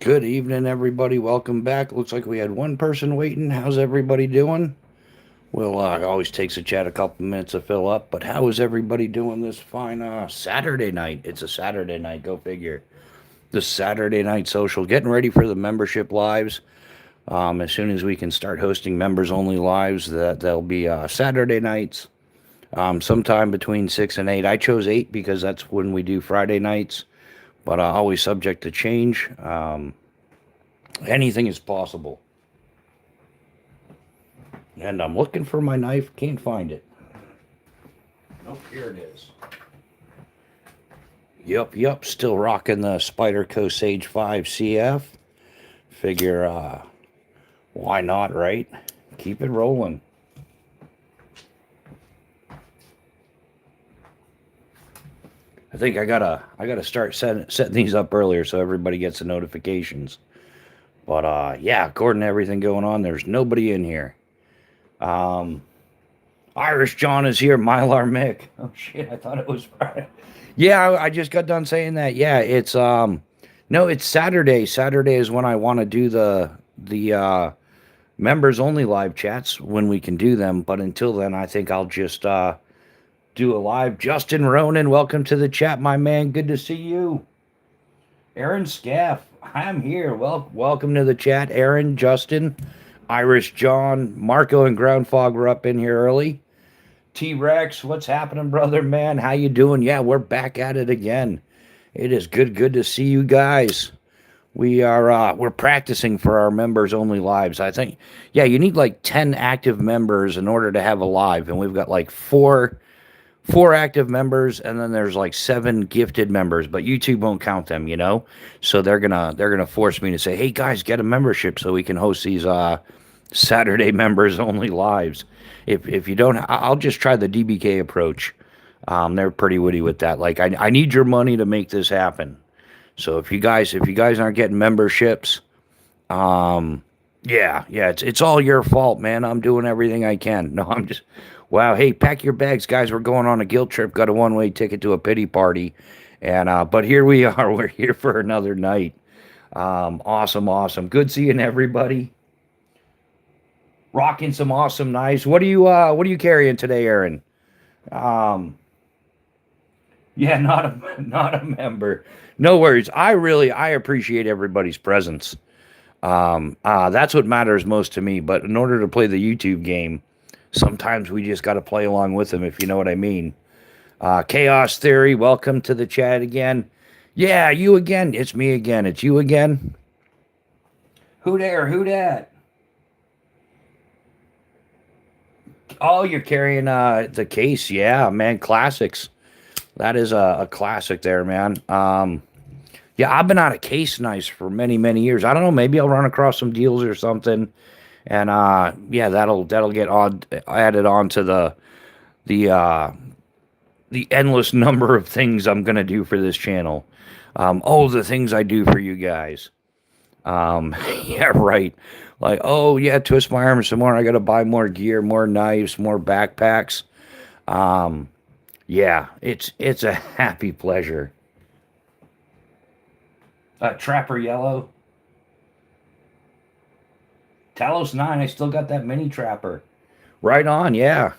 Good evening, everybody. Welcome back. Looks like we had one person waiting. How's everybody doing? Well, always takes a chat a couple minutes to fill up, but how is everybody doing this fine Saturday night? It's a Saturday night, go figure. The Saturday night social, getting ready for the membership lives. As soon as we can start hosting members only lives, that they'll be Saturday nights, sometime between 6 and 8. I chose 8 because that's when we do Friday nights, but always subject to change. Anything is possible. And I'm looking for my knife, can't find it. Nope, here it is. Yep, still rocking the Spyderco Sage 5 CF. Figure, why not, right? Keep it rolling. I think I gotta start setting these up earlier so everybody gets the notifications. But yeah, according to everything going on, there's nobody in here. Irish John is here. Mylar Mick. Oh shit! I thought it was Friday. Yeah, I just got done saying that. Yeah, it's no, it's Saturday. Saturday is when I want to do the members only live chats when we can do them. But until then, I think I'll just do a live. Justin Ronan, welcome to the chat, my man. Good to see you. Aaron Scaff, I'm here. Welcome to the chat, Aaron, Justin. Irish John, Marco, and Groundfog were up in here early. T-Rex, what's happening, brother, man? How you doing? Yeah, we're back at it again. It is good to see you guys. We're practicing for our members only lives. I think, yeah, you need like 10 active members in order to have a live, and we've got like four active members, and then there's like 7 gifted members, but YouTube won't count them, you know. So they're gonna force me to say, hey guys, get a membership so we can host these Saturday members only lives. If you don't, I'll just try the DBK approach. They're pretty witty with that. Like I need your money to make this happen. So if you guys aren't getting memberships, yeah, it's all your fault, man. I'm doing everything I can. No, I'm just wow. Hey, pack your bags, guys. We're going on a guilt trip. Got a one-way ticket to a pity party, and but here we are. We're here for another night. Awesome. Good seeing everybody. Rocking some awesome knives. What are you carrying today, Aaron? Yeah, not a member. No worries. I appreciate everybody's presence. That's what matters most to me. But in order to play the YouTube game, sometimes we just got to play along with them, if you know what I mean. Chaos Theory, welcome to the chat again. Yeah, you again. It's me again. It's you again. Who there? Who dat? Oh, you're carrying the case. Yeah, man, classics. That is a classic there, man. Yeah, I've been out of case knives for many years. I don't know, maybe I'll run across some deals or something, and yeah, that'll get added on to the endless number of things I'm gonna do for this channel. Oh, the things I do for you guys. Yeah, right. Like, oh yeah, twist my arm some more. I gotta buy more gear, more knives, more backpacks. Yeah, it's a happy pleasure. Trapper Yellow. Talos 9, I still got that mini trapper. Right on, yeah.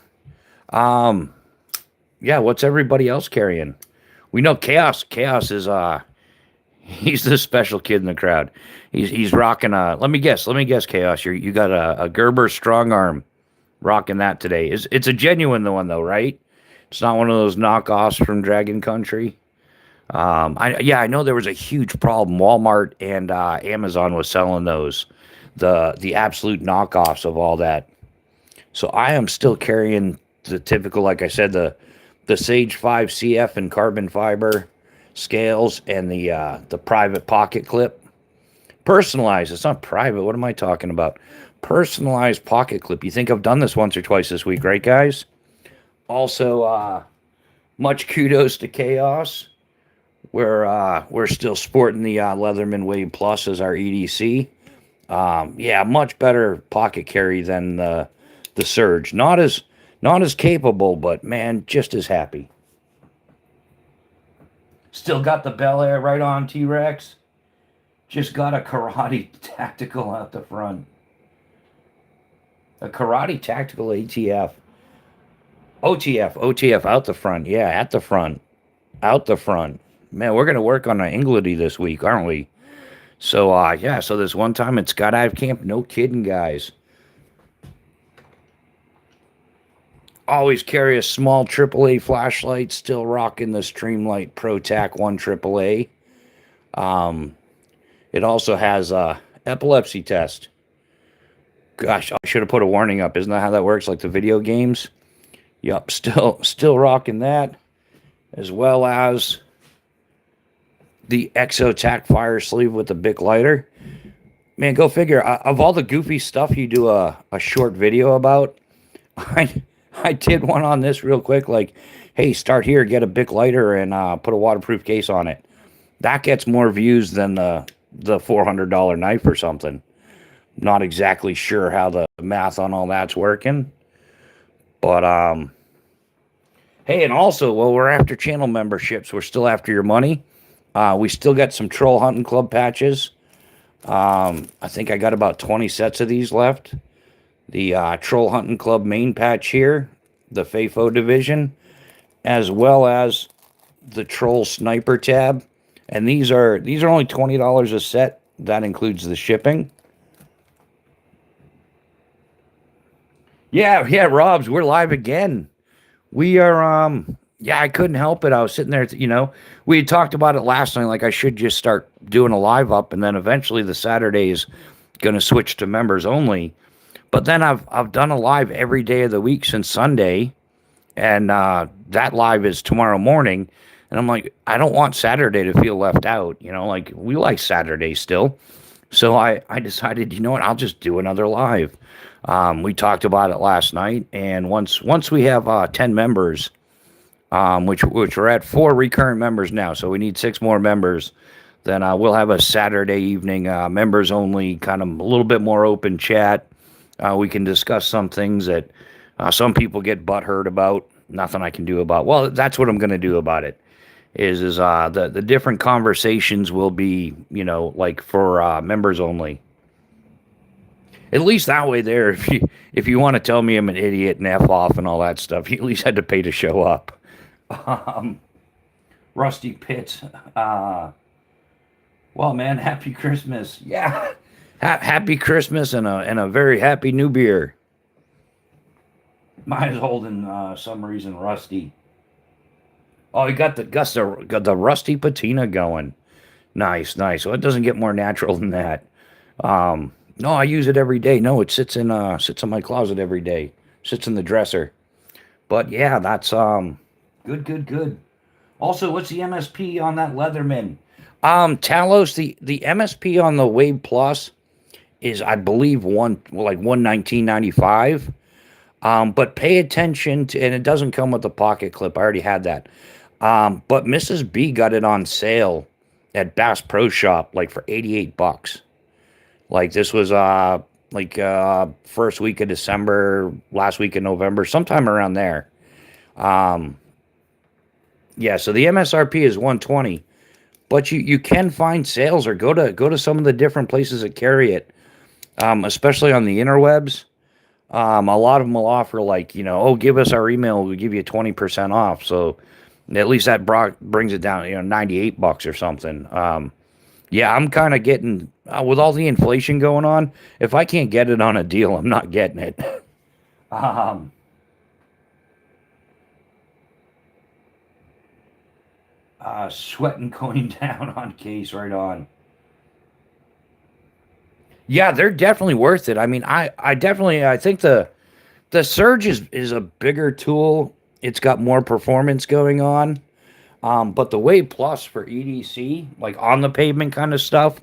Yeah, what's everybody else carrying? We know Chaos. Chaos is he's the special kid in the crowd. He's rocking let me guess, Chaos. You got a Gerber strong arm rocking that today. It's a genuine one though, right? It's not one of those knockoffs from Dragon Country. I know there was a huge problem. Walmart and Amazon was selling those, the absolute knockoffs of all that. So I am still carrying the typical, like I said, the Sage 5 CF and carbon fiber scales and the private pocket clip. Personalized. It's not private. What am I talking about? Personalized pocket clip. You think I've done this once or twice this week, right, guys? Also, much kudos to Chaos. We're still sporting the Leatherman Wave Plus as our EDC. Yeah, much better pocket carry than the Surge. Not as capable, but man, just as happy. Still got the Bel Air right on, T-Rex. Just got a karate tactical out the front. A karate tactical ATF. OTF out the front. Yeah, at the front. Out the front. Man, we're going to work on an Engledy this week, aren't we? So, yeah, so this one time at Skydive Camp, no kidding, guys. Always carry a small AAA flashlight, still rocking the Streamlight Pro Tac 1 AAA. It also has a epilepsy test. Gosh, I should have put a warning up. Isn't that how that works, like the video games? Yup, still rocking that, as well as the Exotac fire sleeve with the Bic lighter. Man, go figure. Of all the goofy stuff you do a short video about, I did one on this real quick. Like, hey, start here, get a Bic lighter, and put a waterproof case on it. That gets more views than the $400 knife or something. Not exactly sure how the math on all that's working. But, hey, and also, well, we're after channel memberships. We're still after your money. We still got some Troll Hunting Club patches. I think I got about 20 sets of these left. The Troll Hunting Club main patch here, the FAFO division, as well as the Troll Sniper tab. And these are only $20 a set. That includes the shipping. Yeah, Robs, we're live again. We are, yeah, I couldn't help it. I was sitting there, we had talked about it last night, like I should just start doing a live up, and then eventually the Saturday is going to switch to members only. But then I've done a live every day of the week since Sunday, and that live is tomorrow morning. And I'm like, I don't want Saturday to feel left out, like we like Saturday still. So I decided, you know what, I'll just do another live. We talked about it last night, and once we have 10 members, which we're at 4 recurrent members now, so we need 6 more members, then we'll have a Saturday evening members only, kind of a little bit more open chat. We can discuss some things that some people get butthurt about. Nothing I can do about. Well, that's what I'm going to do about it. Is the different conversations will be, like for members only. At least that way there, if you want to tell me I'm an idiot and F off and all that stuff, you at least had to pay to show up. Rusty Pitts. Well, man, happy Christmas. Yeah. Happy Christmas and a very happy new beer. Mine's holding some reason Rusty. Oh, he got the Rusty patina going. Nice. So it doesn't get more natural than that. No, I use it every day. No, it sits in my closet every day. Sits in the dresser. But yeah, that's good. Also, what's the MSP on that Leatherman? Talos, the MSP on the Wave Plus is, I believe, $119.95. But pay attention to, and it doesn't come with the pocket clip. I already had that. But Mrs. B got it on sale at Bass Pro Shop, like for $88. Like this was first week of December, last week of November, sometime around there. Yeah, so the MSRP is $120, but you can find sales or go to some of the different places that carry it, especially on the interwebs. A lot of them will offer give us our email, we'll give you 20% off. So at least that brings it down, $98 or something. Yeah, I'm kind of getting, with all the inflation going on, if I can't get it on a deal, I'm not getting it. Sweating going down on case, right on. Yeah, they're definitely worth it. I mean, I think the Surge is a bigger tool. It's got more performance going on. But the Wave Plus for EDC, like on the pavement kind of stuff,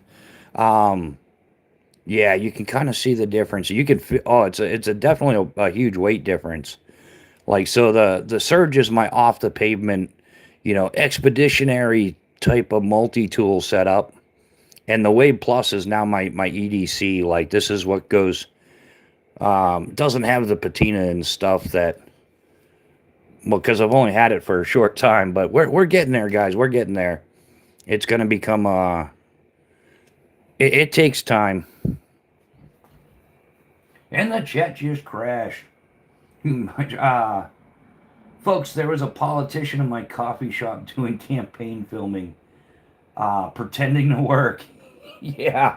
yeah, you can kind of see the difference. You can feel, it's definitely a huge weight difference. Like, so the Surge is my off the pavement, expeditionary type of multi-tool setup. And the Wave Plus is now my EDC. Like, this is what goes, doesn't have the patina and stuff that, well, because I've only had it for a short time, but we're getting there, guys. We're getting there. It's going to become It takes time. And the chat just crashed. Folks, there was a politician in my coffee shop doing campaign filming, pretending to work. Yeah.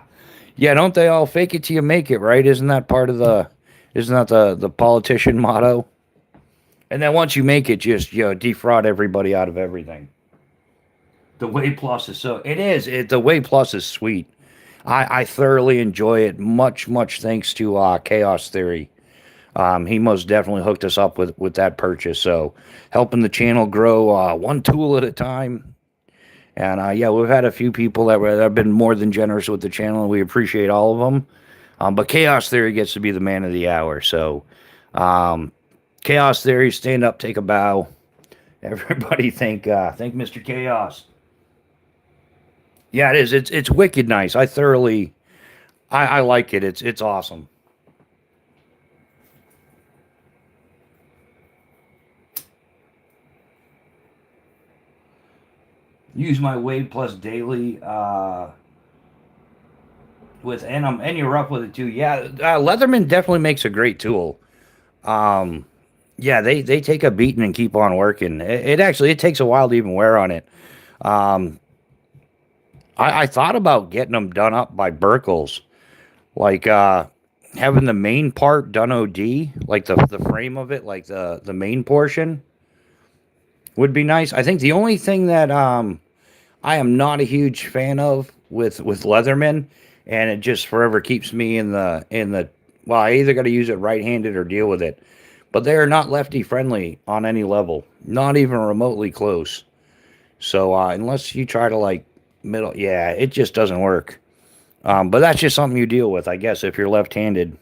Yeah, don't they all fake it till you make it, right? Isn't that part of the isn't that the politician motto? And then once you make it, just defraud everybody out of everything. The Way Plus is so it is. The Way Plus is sweet. I thoroughly enjoy it. Much thanks to Chaos Theory. He most definitely hooked us up with that purchase. So helping the channel grow one tool at a time. And yeah, we've had a few people that have been more than generous with the channel, and we appreciate all of them. But Chaos Theory gets to be the man of the hour. So Chaos Theory, stand up, take a bow. Everybody thank Mr. Chaos. Yeah, it is. It's wicked nice. I like it. It's awesome. Use my Wave Plus daily and you're rough with it too. Yeah, Leatherman definitely makes a great tool. Yeah, they take a beating and keep on working. It takes a while to even wear on it. I thought about getting them done up by Burkles, like having the main part done OD, like the frame of it, like the main portion would be nice. I think the only thing that I am not a huge fan of with Leatherman, and it just forever keeps me in the well, I either got to use it right-handed or deal with it. But they are not lefty friendly on any level, not even remotely close. So unless you try to like middle, yeah, it just doesn't work. But that's just something you deal with, I guess, if you're left-handed.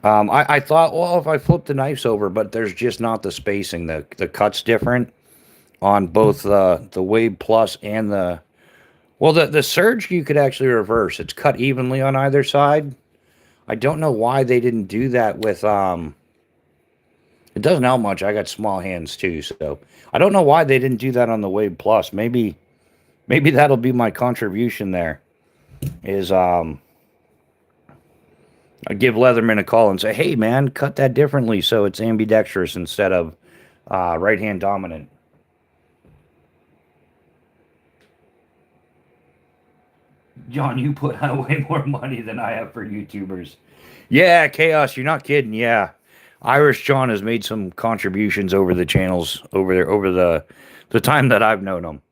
I thought, well, if I flip the knives over, but there's just not the spacing. The cut's different on both the Wave Plus and the Surge. You could actually reverse. It's cut evenly on either side. I don't know why they didn't do that with It doesn't help much. I got small hands too, so I don't know why they didn't do that on the Wave Plus. Maybe that'll be my contribution there. Is I give Leatherman a call and say, hey man, cut that differently so it's ambidextrous instead of right hand dominant. John, you put out way more money than I have for YouTubers. Yeah, Chaos, you're not kidding. Yeah. Irish John has made some contributions over the channels over the time that I've known him.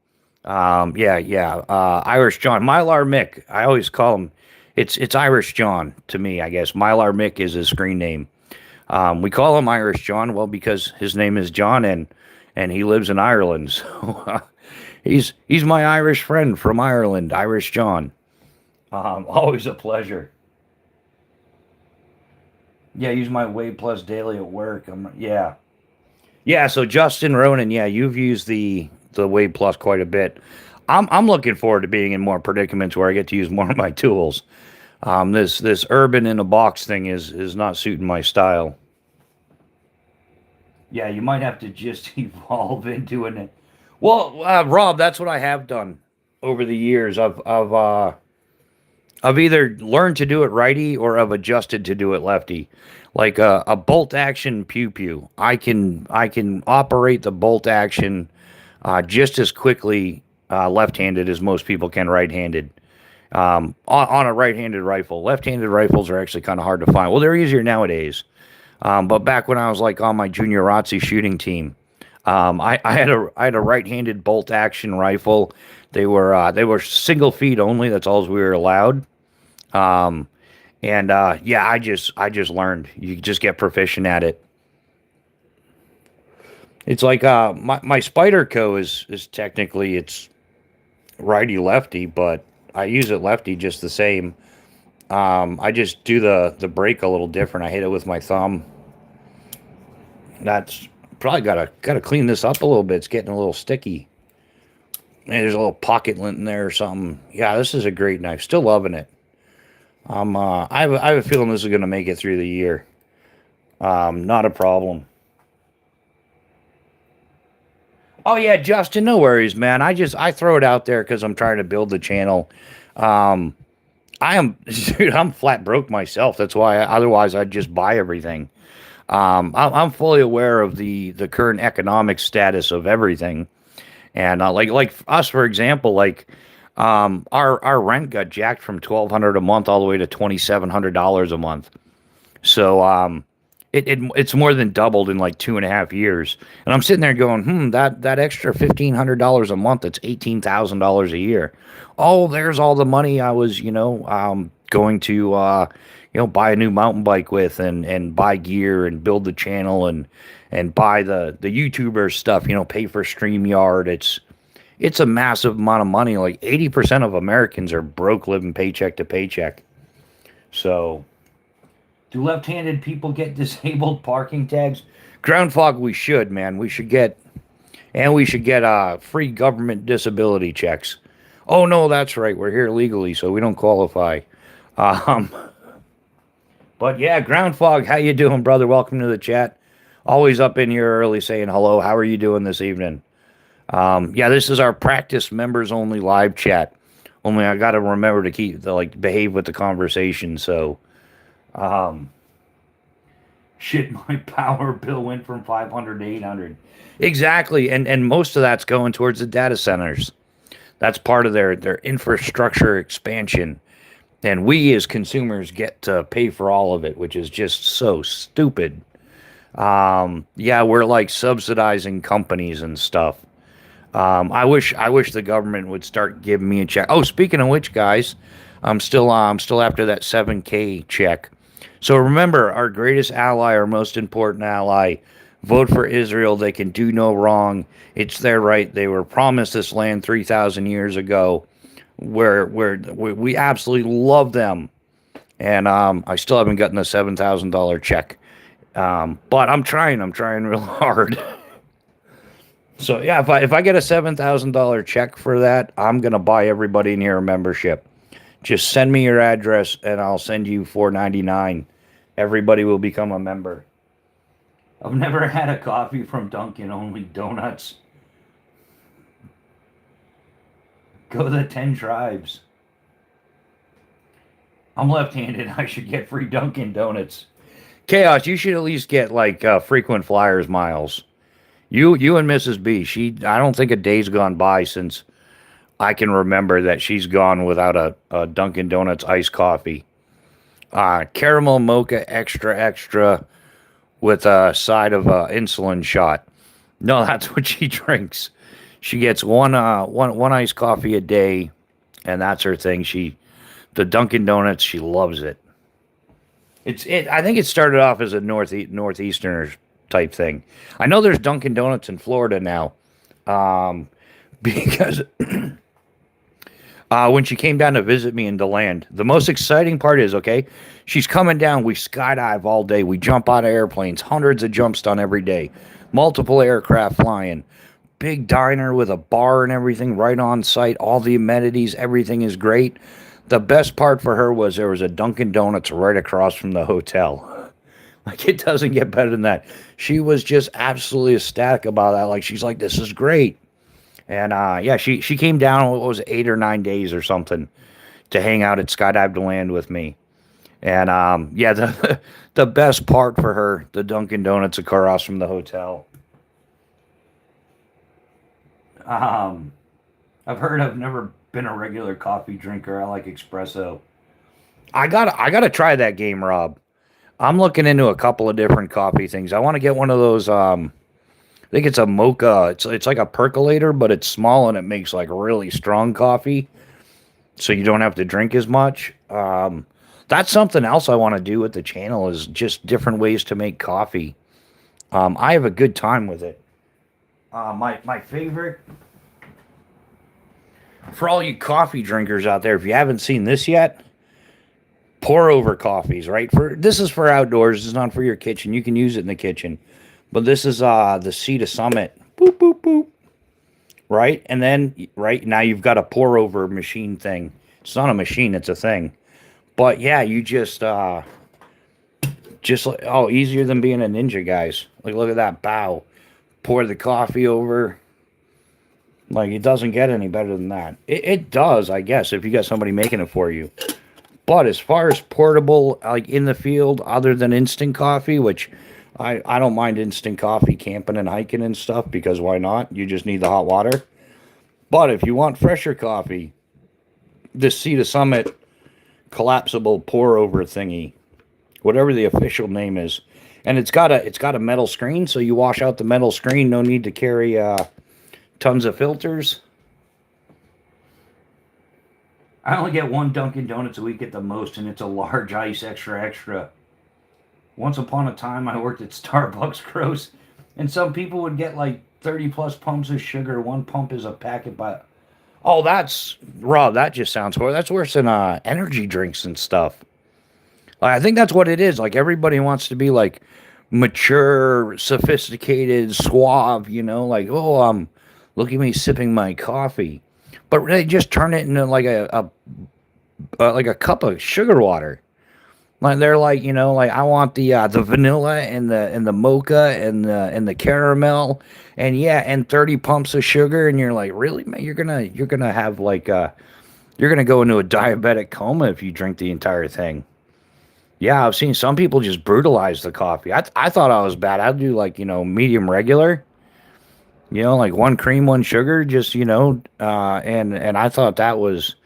Irish John, Mylar Mick. I always call him. It's Irish John to me, I guess. Mylar Mick is his screen name. We call him Irish John, well, because his name is John and he lives in Ireland. So he's my Irish friend from Ireland, Irish John. Always a pleasure. Yeah, use my Wave Plus daily at work. Yeah. So Justin Ronan, yeah, you've used the Wave Plus quite a bit. I'm looking forward to being in more predicaments where I get to use more of my tools. This urban in a box thing is not suiting my style. Yeah, you might have to just evolve into it. Well, Rob, that's what I have done over the years. I've either learned to do it righty or I've adjusted to do it lefty. Like a bolt action pew pew. I can operate the bolt action just as quickly left-handed as most people can right-handed. On a right-handed rifle. Left-handed rifles are actually kind of hard to find. Well, they're easier nowadays. But back when I was like on my junior ROTC shooting team, I had a right-handed bolt action rifle. They were single feed only. That's all we were allowed. Yeah, I just learned. You just get proficient at it. It's like my Spyderco is technically it's righty lefty, but I use it lefty just the same. I just do the break a little different. I hit it with my thumb. That's probably gotta clean this up a little bit. It's getting a little sticky. Maybe there's a little pocket lint in there or something. Yeah, this is a great knife. Still loving it. I have a feeling this is gonna make it through the year. Not a problem. Oh yeah, Justin, no worries, man. I throw it out there because I'm trying to build the channel. I am, dude, I'm flat broke myself. That's why, otherwise I'd just buy everything. I'm fully aware of the current economic status of everything. And like us, for example, like our rent got jacked from 1,200 a month all the way to $2,700 a month. So it's more than doubled in like 2.5 years. And I'm sitting there going, that extra $1,500 a month, that's $18,000 a year. Oh, there's all the money I was, going to buy a new mountain bike with and buy gear and build the channel and buy the YouTuber stuff, pay for StreamYard. It's a massive amount of money. Like 80% of Americans are broke living paycheck to paycheck. So, do left-handed people get disabled parking tags? Ground fog, we should, man. We should get free government disability checks. Oh no, that's right. We're here legally, so we don't qualify. Um, but yeah, ground fog. How you doing, brother? Welcome to the chat. Always up in here early, saying hello. How are you doing this evening? Yeah, this is our practice members only live chat. Only I got to remember to behave with the conversation. So, um, shit, my power bill went from 500 to 800. Exactly, and most of that's going towards the data centers. That's part of their infrastructure expansion, and we as consumers get to pay for all of it, which is just so stupid. Yeah, we're like subsidizing companies and stuff. I wish the government would start giving me a check. Oh, speaking of which, guys, I'm still after that 7K check. So remember, our greatest ally, our most important ally, vote for Israel. They can do no wrong. It's their right. They were promised this land 3,000 years ago. Where we absolutely love them, and I still haven't gotten a $7,000 check. But I'm trying. I'm trying real hard. So yeah, if I get a $7,000 check for that, I'm gonna buy everybody in here a membership. Just send me your address and I'll send you $4.99. Everybody will become a member. I've never had a coffee from Dunkin', only donuts. Go the 10 tribes. I'm left-handed. I should get free Dunkin' Donuts. Chaos, you should at least get like frequent flyers miles. You and Mrs. B. I don't think a day's gone by since I can remember that she's gone without a Dunkin' Donuts iced coffee. Caramel mocha extra extra with a side of insulin shot. No, that's what she drinks. She gets one iced coffee a day, and that's her thing. The Dunkin' Donuts, she loves it. I think it started off as a northeasterner type thing. I know there's Dunkin' Donuts in Florida now, because when she came down to visit me in DeLand, the most exciting part is, okay, she's coming down. We skydive all day. We jump out of airplanes. Hundreds of jumps done every day. Multiple aircraft flying. Big diner with a bar and everything right on site. All the amenities. Everything is great. The best part for her was there was a Dunkin' Donuts right across from the hotel. Like, it doesn't get better than that. She was just absolutely ecstatic about that. Like, she's like, this is great. And yeah, she came down, what was it, 8 or 9 days or something to hang out at Skydive DeLand with me. And yeah, the best part for her, the Dunkin' Donuts across from the hotel. I've never been a regular coffee drinker. I like espresso. I gotta try that game, Rob. I'm looking into a couple of different coffee things. I want to get one of those. I think it's a mocha. It's like a percolator, but it's small and it makes like really strong coffee, so you don't have to drink as much. That's something else I want to do with the channel is just different ways to make coffee. I have a good time with it. My favorite for all you coffee drinkers out there, if you haven't seen this yet, pour over coffees, right? This is for outdoors. It's not for your kitchen. You can use it in the kitchen, but this is the Sea to Summit. Boop boop boop. Right, and then right now you've got a pour over machine thing. It's not a machine; it's a thing. But yeah, you just like, oh, easier than being a ninja, guys. Like, look at that bow. Pour the coffee over. Like, it doesn't get any better than that. It does, I guess, if you got somebody making it for you. But as far as portable, like in the field, other than instant coffee, which I don't mind instant coffee camping and hiking and stuff because why not? You just need the hot water. But if you want fresher coffee, this Sea to Summit collapsible pour over thingy, whatever the official name is, and it's got a metal screen, so you wash out the metal screen. No need to carry tons of filters. I only get one Dunkin' Donuts a week at the most, and it's a large ice, extra, extra. Once upon a time, I worked at Starbucks, gross, and some people would get like 30 plus pumps of sugar. One pump is a packet by. Oh, that's raw. That just sounds horrible. That's worse than energy drinks and stuff. Like, I think that's what it is. Like everybody wants to be like mature, sophisticated, suave. Like look at me sipping my coffee, but they just turn it into like a cup of sugar water. Like they're like, like I want the vanilla and the mocha and the caramel and yeah, and 30 pumps of sugar, and you're like, really, man, you're gonna have like you're gonna go into a diabetic coma if you drink the entire thing. Yeah, I've seen some people just brutalize the coffee. I thought I was bad. I'd do like, medium regular, like one cream, one sugar, just, and I thought that was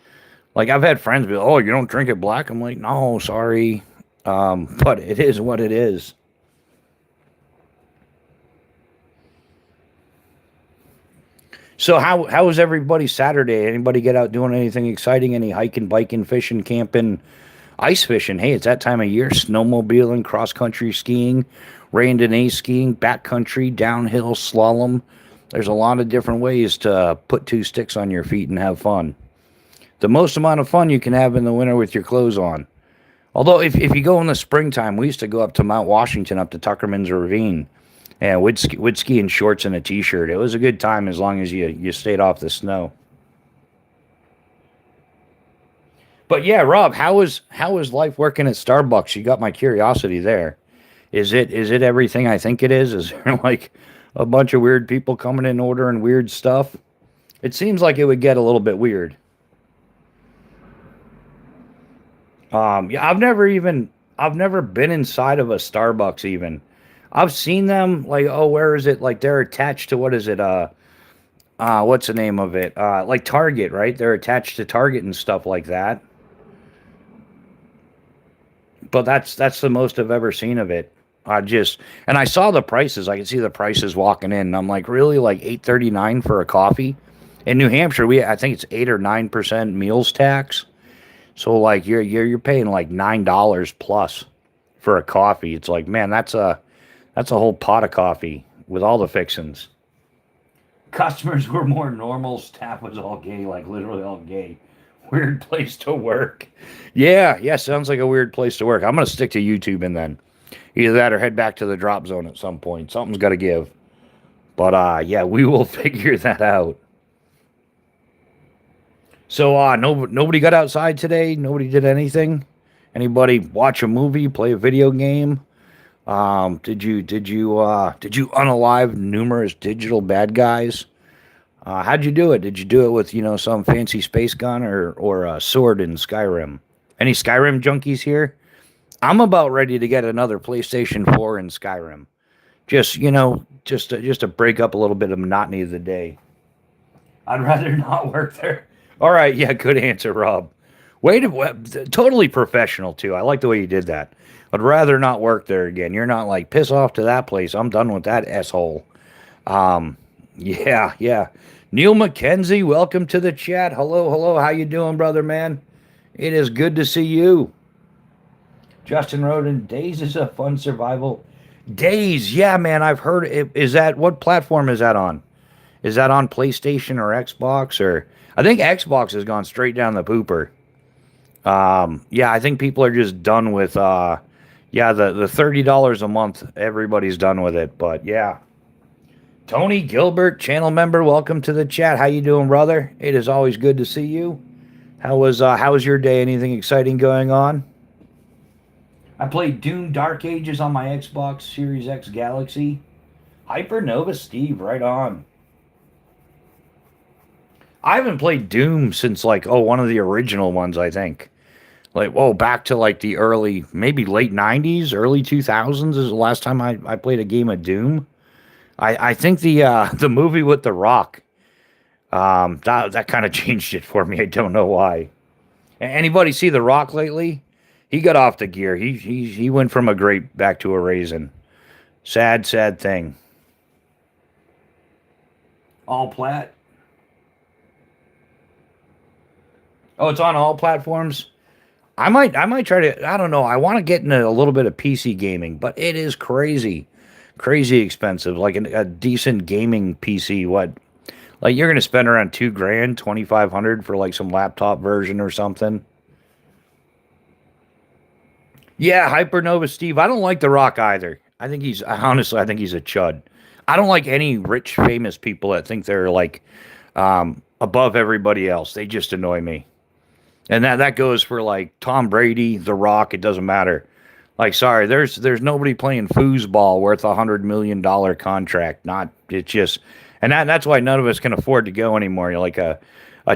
like, I've had friends be like, oh, you don't drink it black? I'm like, no, sorry. But it is what it is. So how was everybody Saturday? Anybody get out doing anything exciting? Any hiking, biking, fishing, camping, ice fishing? Hey, it's that time of year. Snowmobiling, cross country skiing, randonnée skiing, backcountry, downhill, slalom. There's a lot of different ways to put two sticks on your feet and have fun. The most amount of fun you can have in the winter with your clothes on. Although if you go in the springtime, we used to go up to Mount Washington, up to Tuckerman's Ravine, and would ski in shorts and a t-shirt. It was a good time as long as you stayed off the snow. But yeah, Rob, how is life working at Starbucks? You got my curiosity there. Is it everything I think it is? Is there like a bunch of weird people coming in ordering weird stuff? It seems like it would get a little bit weird. Yeah, I've never been inside of a Starbucks even. I've seen them like, oh, where is it? Like they're attached to what is it? What's the name of it? Like Target, right? They're attached to Target and stuff like that. But that's the most I've ever seen of it. And I saw the prices. I could see the prices walking in. And I'm like, really, like 8.39 for a coffee. In New Hampshire, I think it's 8 or 9% meals tax. So like you're paying like $9 plus for a coffee. It's like, man, that's a whole pot of coffee with all the fixins. Customers were more normal. Staff was all gay, like literally all gay. Weird place to work. Yeah, yeah, sounds like a weird place to work. I'm gonna stick to YouTube and then either that or head back to the drop zone at some point. Something's got to give. But yeah, we will figure that out. So nobody got outside today. Nobody did anything. Anybody watch a movie, play a video game? Did you unalive numerous digital bad guys? How'd you do it? Did you do it with some fancy space gun or a sword in Skyrim? Any Skyrim junkies here? I'm about ready to get another PlayStation 4 in Skyrim. Just just to break up a little bit of monotony of the day. I'd rather not work there. All right, yeah, good answer, Rob. Totally professional too. I like the way you did that. I'd rather not work there again. You're not like piss off to that place. I'm done with that asshole. Yeah, yeah. Neil McKenzie, welcome to the chat. Hello, hello. How you doing, brother, man? It is good to see you. Justin Roden, Days is a fun survival. Days, yeah, man. I've heard it. What platform is that on? Is that on PlayStation or Xbox or? I think Xbox has gone straight down the pooper. Yeah, I think people are just done with yeah, the $30 a month, everybody's done with it. But yeah. Tony Gilbert, channel member, welcome to the chat. How you doing, brother? It is always good to see you. How was your day? Anything exciting going on? I played Doom Dark Ages on my Xbox Series X Galaxy. Hypernova Steve, right on. I haven't played Doom since like one of the original ones, I think. Like, whoa, back to like the early, maybe late 90s, early 2000s is the last time I played a game of Doom. I think the the movie with The Rock, that kind of changed it for me. I don't know why. Anybody see The Rock lately? He got off the gear. He went from a grape back to a raisin. Sad, sad thing. All plat. Oh, it's on all platforms. I might try to. I don't know. I want to get into a little bit of PC gaming, but it is crazy, crazy expensive. Like a decent gaming PC, what? Like you're gonna spend around 2 grand, 2,500 for like some laptop version or something. Yeah, Hypernova Steve. I don't like The Rock either. I think he's honestly, I think he's a chud. I don't like any rich, famous people that think they're like above everybody else. They just annoy me. And that goes for like Tom Brady, The Rock. It doesn't matter. Like, sorry, there's nobody playing foosball worth $100 million contract. Not it's just, and that's why none of us can afford to go anymore. You're like a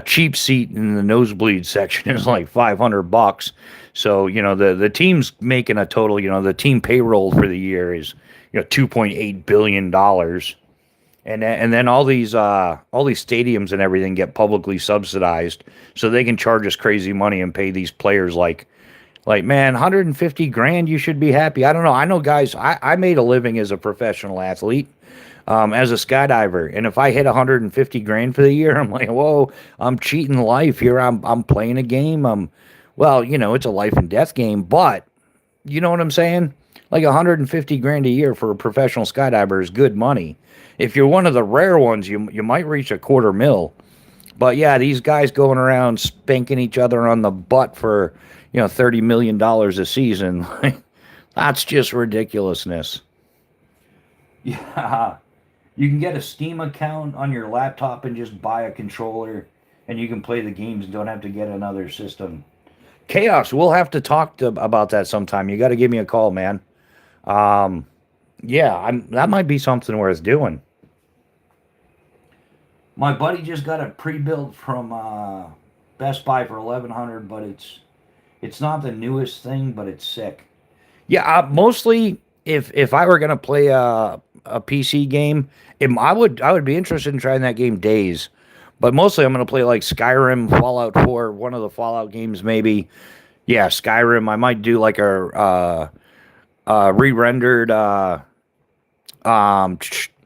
cheap seat in the nosebleed section is like $500. So the team's making a total. The team payroll for the year is $2.8 billion. And then all these stadiums and everything get publicly subsidized, so they can charge us crazy money and pay these players like man, 150 grand. You should be happy. I don't know. I know guys. I made a living as a professional athlete, as a skydiver, and if I hit 150 grand for the year, I'm like, whoa, I'm cheating life here. I'm playing a game. Well, it's a life and death game, but you know what I'm saying? Like 150 grand a year for a professional skydiver is good money. If you're one of the rare ones, you might reach a quarter mil. But yeah, these guys going around spanking each other on the butt for $30 million a season, that's just ridiculousness. Yeah, you can get a Steam account on your laptop and just buy a controller, and you can play the games and don't have to get another system. Chaos, we'll have to talk about that sometime. You got to give me a call, man. Um, yeah, that might be something worth doing. My buddy just got a pre-built from Best Buy for 1,100, but it's not the newest thing, but it's sick. Yeah, mostly if I were gonna play a PC game, I would be interested in trying that game Days, but mostly I'm gonna play like Skyrim, Fallout 4, one of the Fallout games maybe. Yeah, Skyrim. I might do like re-rendered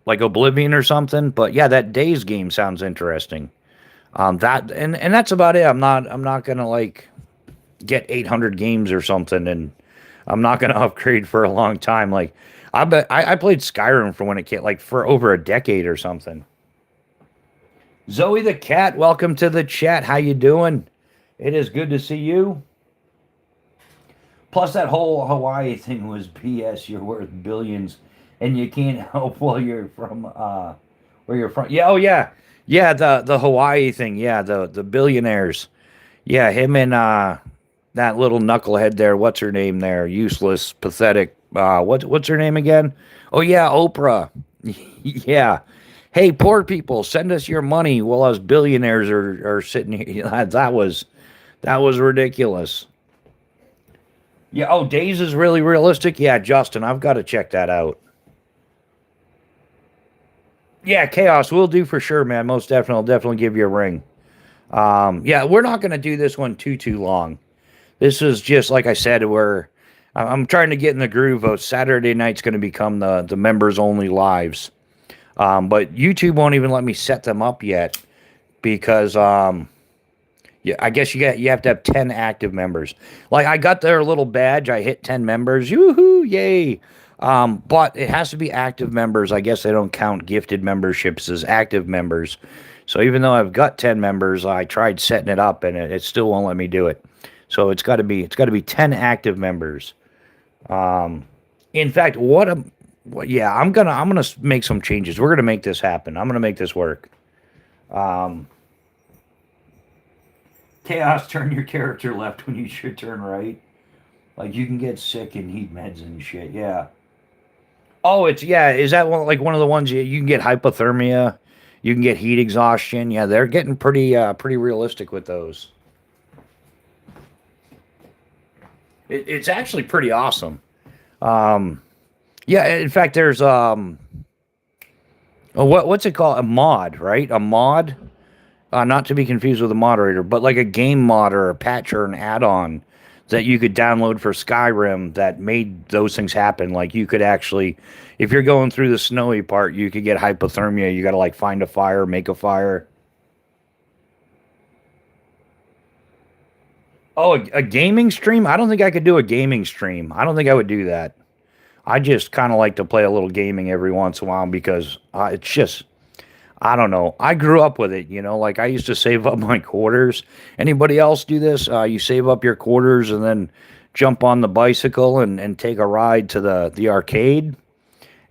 like Oblivion or something. But yeah, that Days game sounds interesting. That and that's about it. I'm not gonna like get 800 games or something, and I'm not gonna upgrade for a long time. Like I played Skyrim for when it came, like for over a decade or something. Zoe the cat, welcome to the chat. How you doing? It is good to see you. Plus, that whole Hawaii thing was BS. You're worth billions, and you can't help while you're from where you're from. Yeah, oh yeah, yeah. The Hawaii thing. Yeah, the billionaires. Yeah, him and that little knucklehead there. What's her name there? Useless, pathetic. What's her name again? Oh yeah, Oprah. Yeah. Hey, poor people, send us your money while us billionaires are sitting here. That was ridiculous. Yeah. Oh, Days is really realistic. Yeah, Justin, I've got to check that out. Yeah, Chaos will do for sure, man. Most definitely, I'll definitely give you a ring. Yeah, we're not going to do this one too long. This is just like I said. I'm trying to get in the groove of Saturday night's going to become the members only lives. But YouTube won't even let me set them up yet because yeah, I guess you have to have 10 active members. Like I got their little badge, I hit 10 members. Yoo-hoo, yay. But it has to be active members. I guess they don't count gifted memberships as active members. So even though I've got 10 members, I tried setting it up and it still won't let me do it. So it's got to be 10 active members. Um, in fact, yeah, I'm gonna make some changes. We're gonna make this happen. I'm gonna make this work. Um, Chaos, turn your character left when you should turn right. Like you can get sick and need meds and shit. Yeah. Oh, yeah. Is that one of the ones you can get hypothermia? You can get heat exhaustion. Yeah, they're getting pretty realistic with those. It's actually pretty awesome. Yeah, in fact, there's what's it called? A mod, right? A mod, not to be confused with a moderator, but like a game mod or a patch or an add-on that you could download for Skyrim that made those things happen. Like you could actually, if you're going through the snowy part, you could get hypothermia. You got to like find a fire, make a fire. Oh, a gaming stream? I don't think I could do a gaming stream. I don't think I would do that. I just kind of like to play a little gaming every once in a while because it's just, I don't know. I grew up with it, you know, like I used to save up my quarters. Anybody else do this? You save up your quarters and then jump on the bicycle and take a ride to the arcade.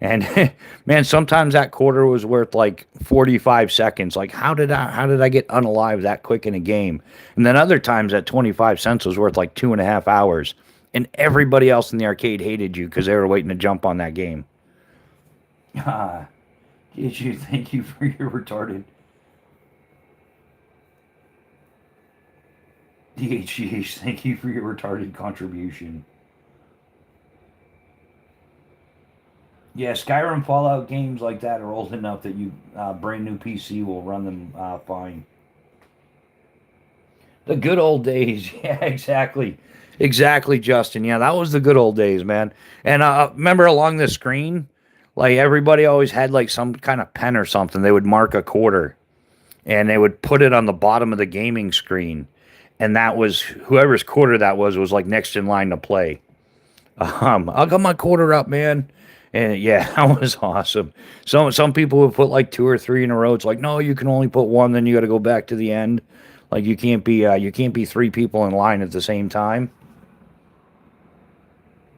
And man, sometimes that quarter was worth like 45 seconds. Like how did I get unalive that quick in a game? And then other times that 25 cents was worth like 2.5 hours. And everybody else in the arcade hated you because they were waiting to jump on that game. Ah, did you thank you for your retarded DHGH, thank you for your retarded contribution. Yeah, Skyrim, Fallout games like that are old enough that you brand new PC will run them fine. The good old days. Yeah, exactly. Exactly, Justin. Yeah, that was the good old days, man. And remember along the screen, like everybody always had like some kind of pen or something. They would mark a quarter and they would put it on the bottom of the gaming screen. And that was whoever's quarter that was like next in line to play. I got my quarter up, man. And yeah, that was awesome. Some people would put like two or three in a row. It's like, no, you can only put one, then you got to go back to the end. Like you can't be three people in line at the same time.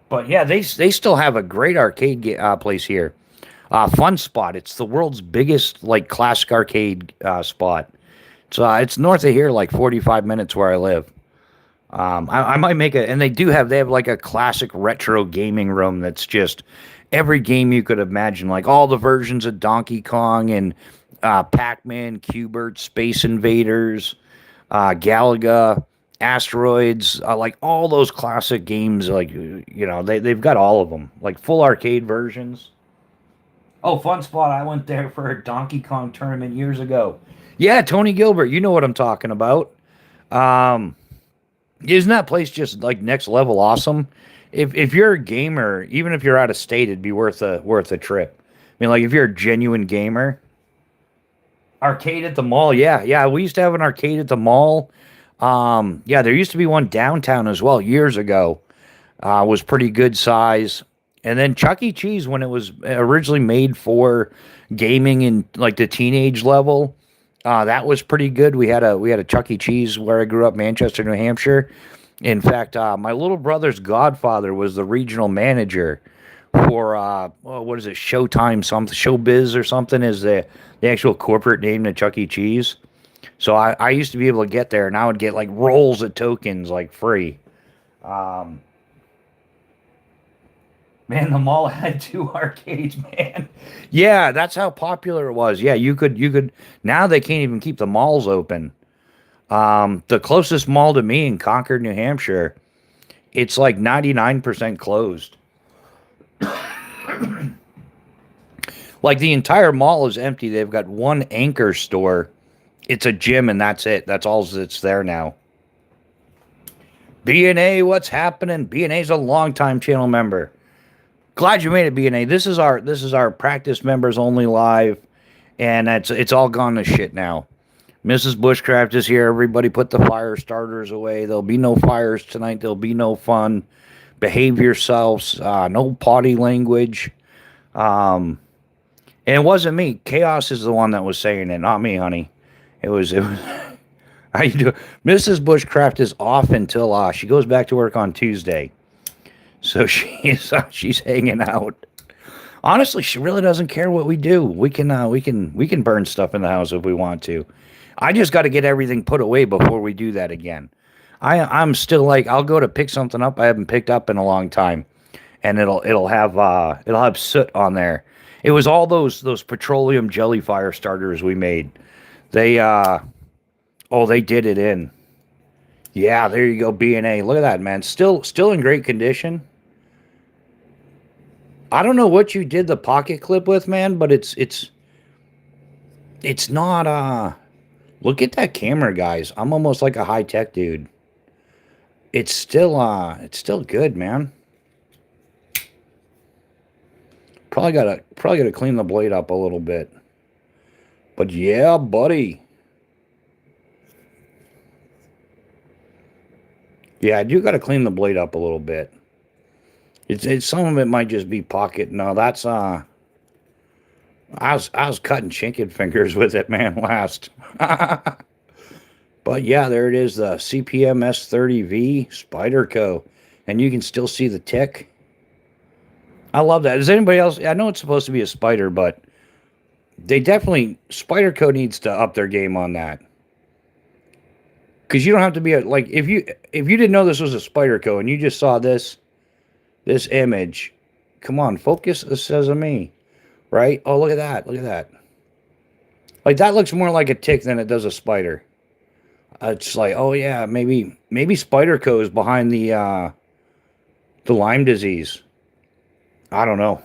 But yeah, they still have a great arcade place here. Fun Spot. It's the world's biggest like classic arcade spot. It's north of here, like 45 minutes where I live. I might make a, and they have like a classic retro gaming room that's just every game you could imagine, like all the versions of Donkey Kong and Pac-Man, Cubert, Space Invaders, Galaga, Asteroids, like all those classic games. Like they've got all of them, like full arcade versions. Oh, Fun Spot! I went there for a Donkey Kong tournament years ago. Yeah, Tony Gilbert, you know what I'm talking about. Um, Isn't that place just like next level awesome? If you're a gamer, even if you're out of state, it'd be worth a trip. I mean, like if you're a genuine gamer, arcade at the mall, yeah, yeah. We used to have an arcade at the mall. Yeah, there used to be one downtown as well years ago. Was pretty good size. And then Chuck E. Cheese, when it was originally made for gaming in like the teenage level, that was pretty good. We had a Chuck E. Cheese where I grew up, Manchester, New Hampshire. In fact, my little brother's godfather was the regional manager for what is it, Showtime something, Showbiz or something is the actual corporate name to Chuck E. Cheese. So I used to be able to get there, and I would get like rolls of tokens like free. Um, Man, the mall had two arcades, man. Yeah, that's how popular it was. Yeah, you could now they can't even keep the malls open. The closest mall to me in Concord, New Hampshire, it's like 99% closed. Like the entire mall is empty. They've got one anchor store. It's a gym and that's it. That's all that's there now. B&A, what's happening? B&A's a longtime channel member. Glad you made it, B&A. This is our practice members only live, and it's all gone to shit now. Mrs. Bushcraft is here. Everybody put the fire starters away. There'll be no fires tonight. There'll be no fun. Behave yourselves. No potty language. And it wasn't me. Chaos is the one that was saying it, not me, honey. It was. How you do? Mrs. Bushcraft is off until she goes back to work on Tuesday. So she's hanging out. Honestly, she really doesn't care what we do. We can burn stuff in the house if we want to. I just got to get everything put away before we do that again. I'm still like I'll go to pick something up I haven't picked up in a long time, and it'll have soot on there. It was all those petroleum jelly fire starters we made. They they did it in. Yeah, there you go. B&A. Look at that, man. Still in great condition. I don't know what you did the pocket clip with, man, but it's not look at that camera, guys. I'm almost like a high-tech dude. It's still good, man. Probably gotta clean the blade up a little bit. But yeah, buddy. Yeah, I do gotta clean the blade up a little bit. It's some of it might just be pocket. No, that's I was cutting chicken fingers with it, man, last. But yeah, there it is, the CPM S30V Spyderco. And you can still see the tick. I love that. Does anybody else? I know it's supposed to be a spider, but they definitely Spyderco needs to up their game on that. Because you don't have to be like if you didn't know this was a Spyderco and you just saw this image, come on, focus, says a me, right? Oh, look at that, look at that. Like that looks more like a tick than it does a spider. It's like, oh yeah, maybe Spyderco is behind the Lyme disease. I don't know.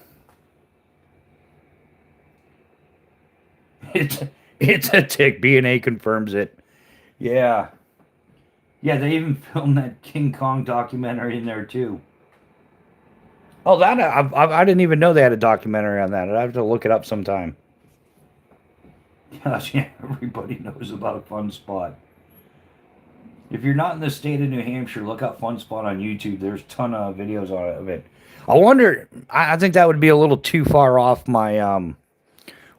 It's it's a tick. B&A confirms it. Yeah, yeah. They even filmed that King Kong documentary in there too. Oh, that I didn't even know they had a documentary on that. I have to look it up sometime. Gosh, yeah, everybody knows about Fun Spot. If you're not in the state of New Hampshire, look up Fun Spot on YouTube. There's a ton of videos of it. I wonder. I think that would be a little too far off my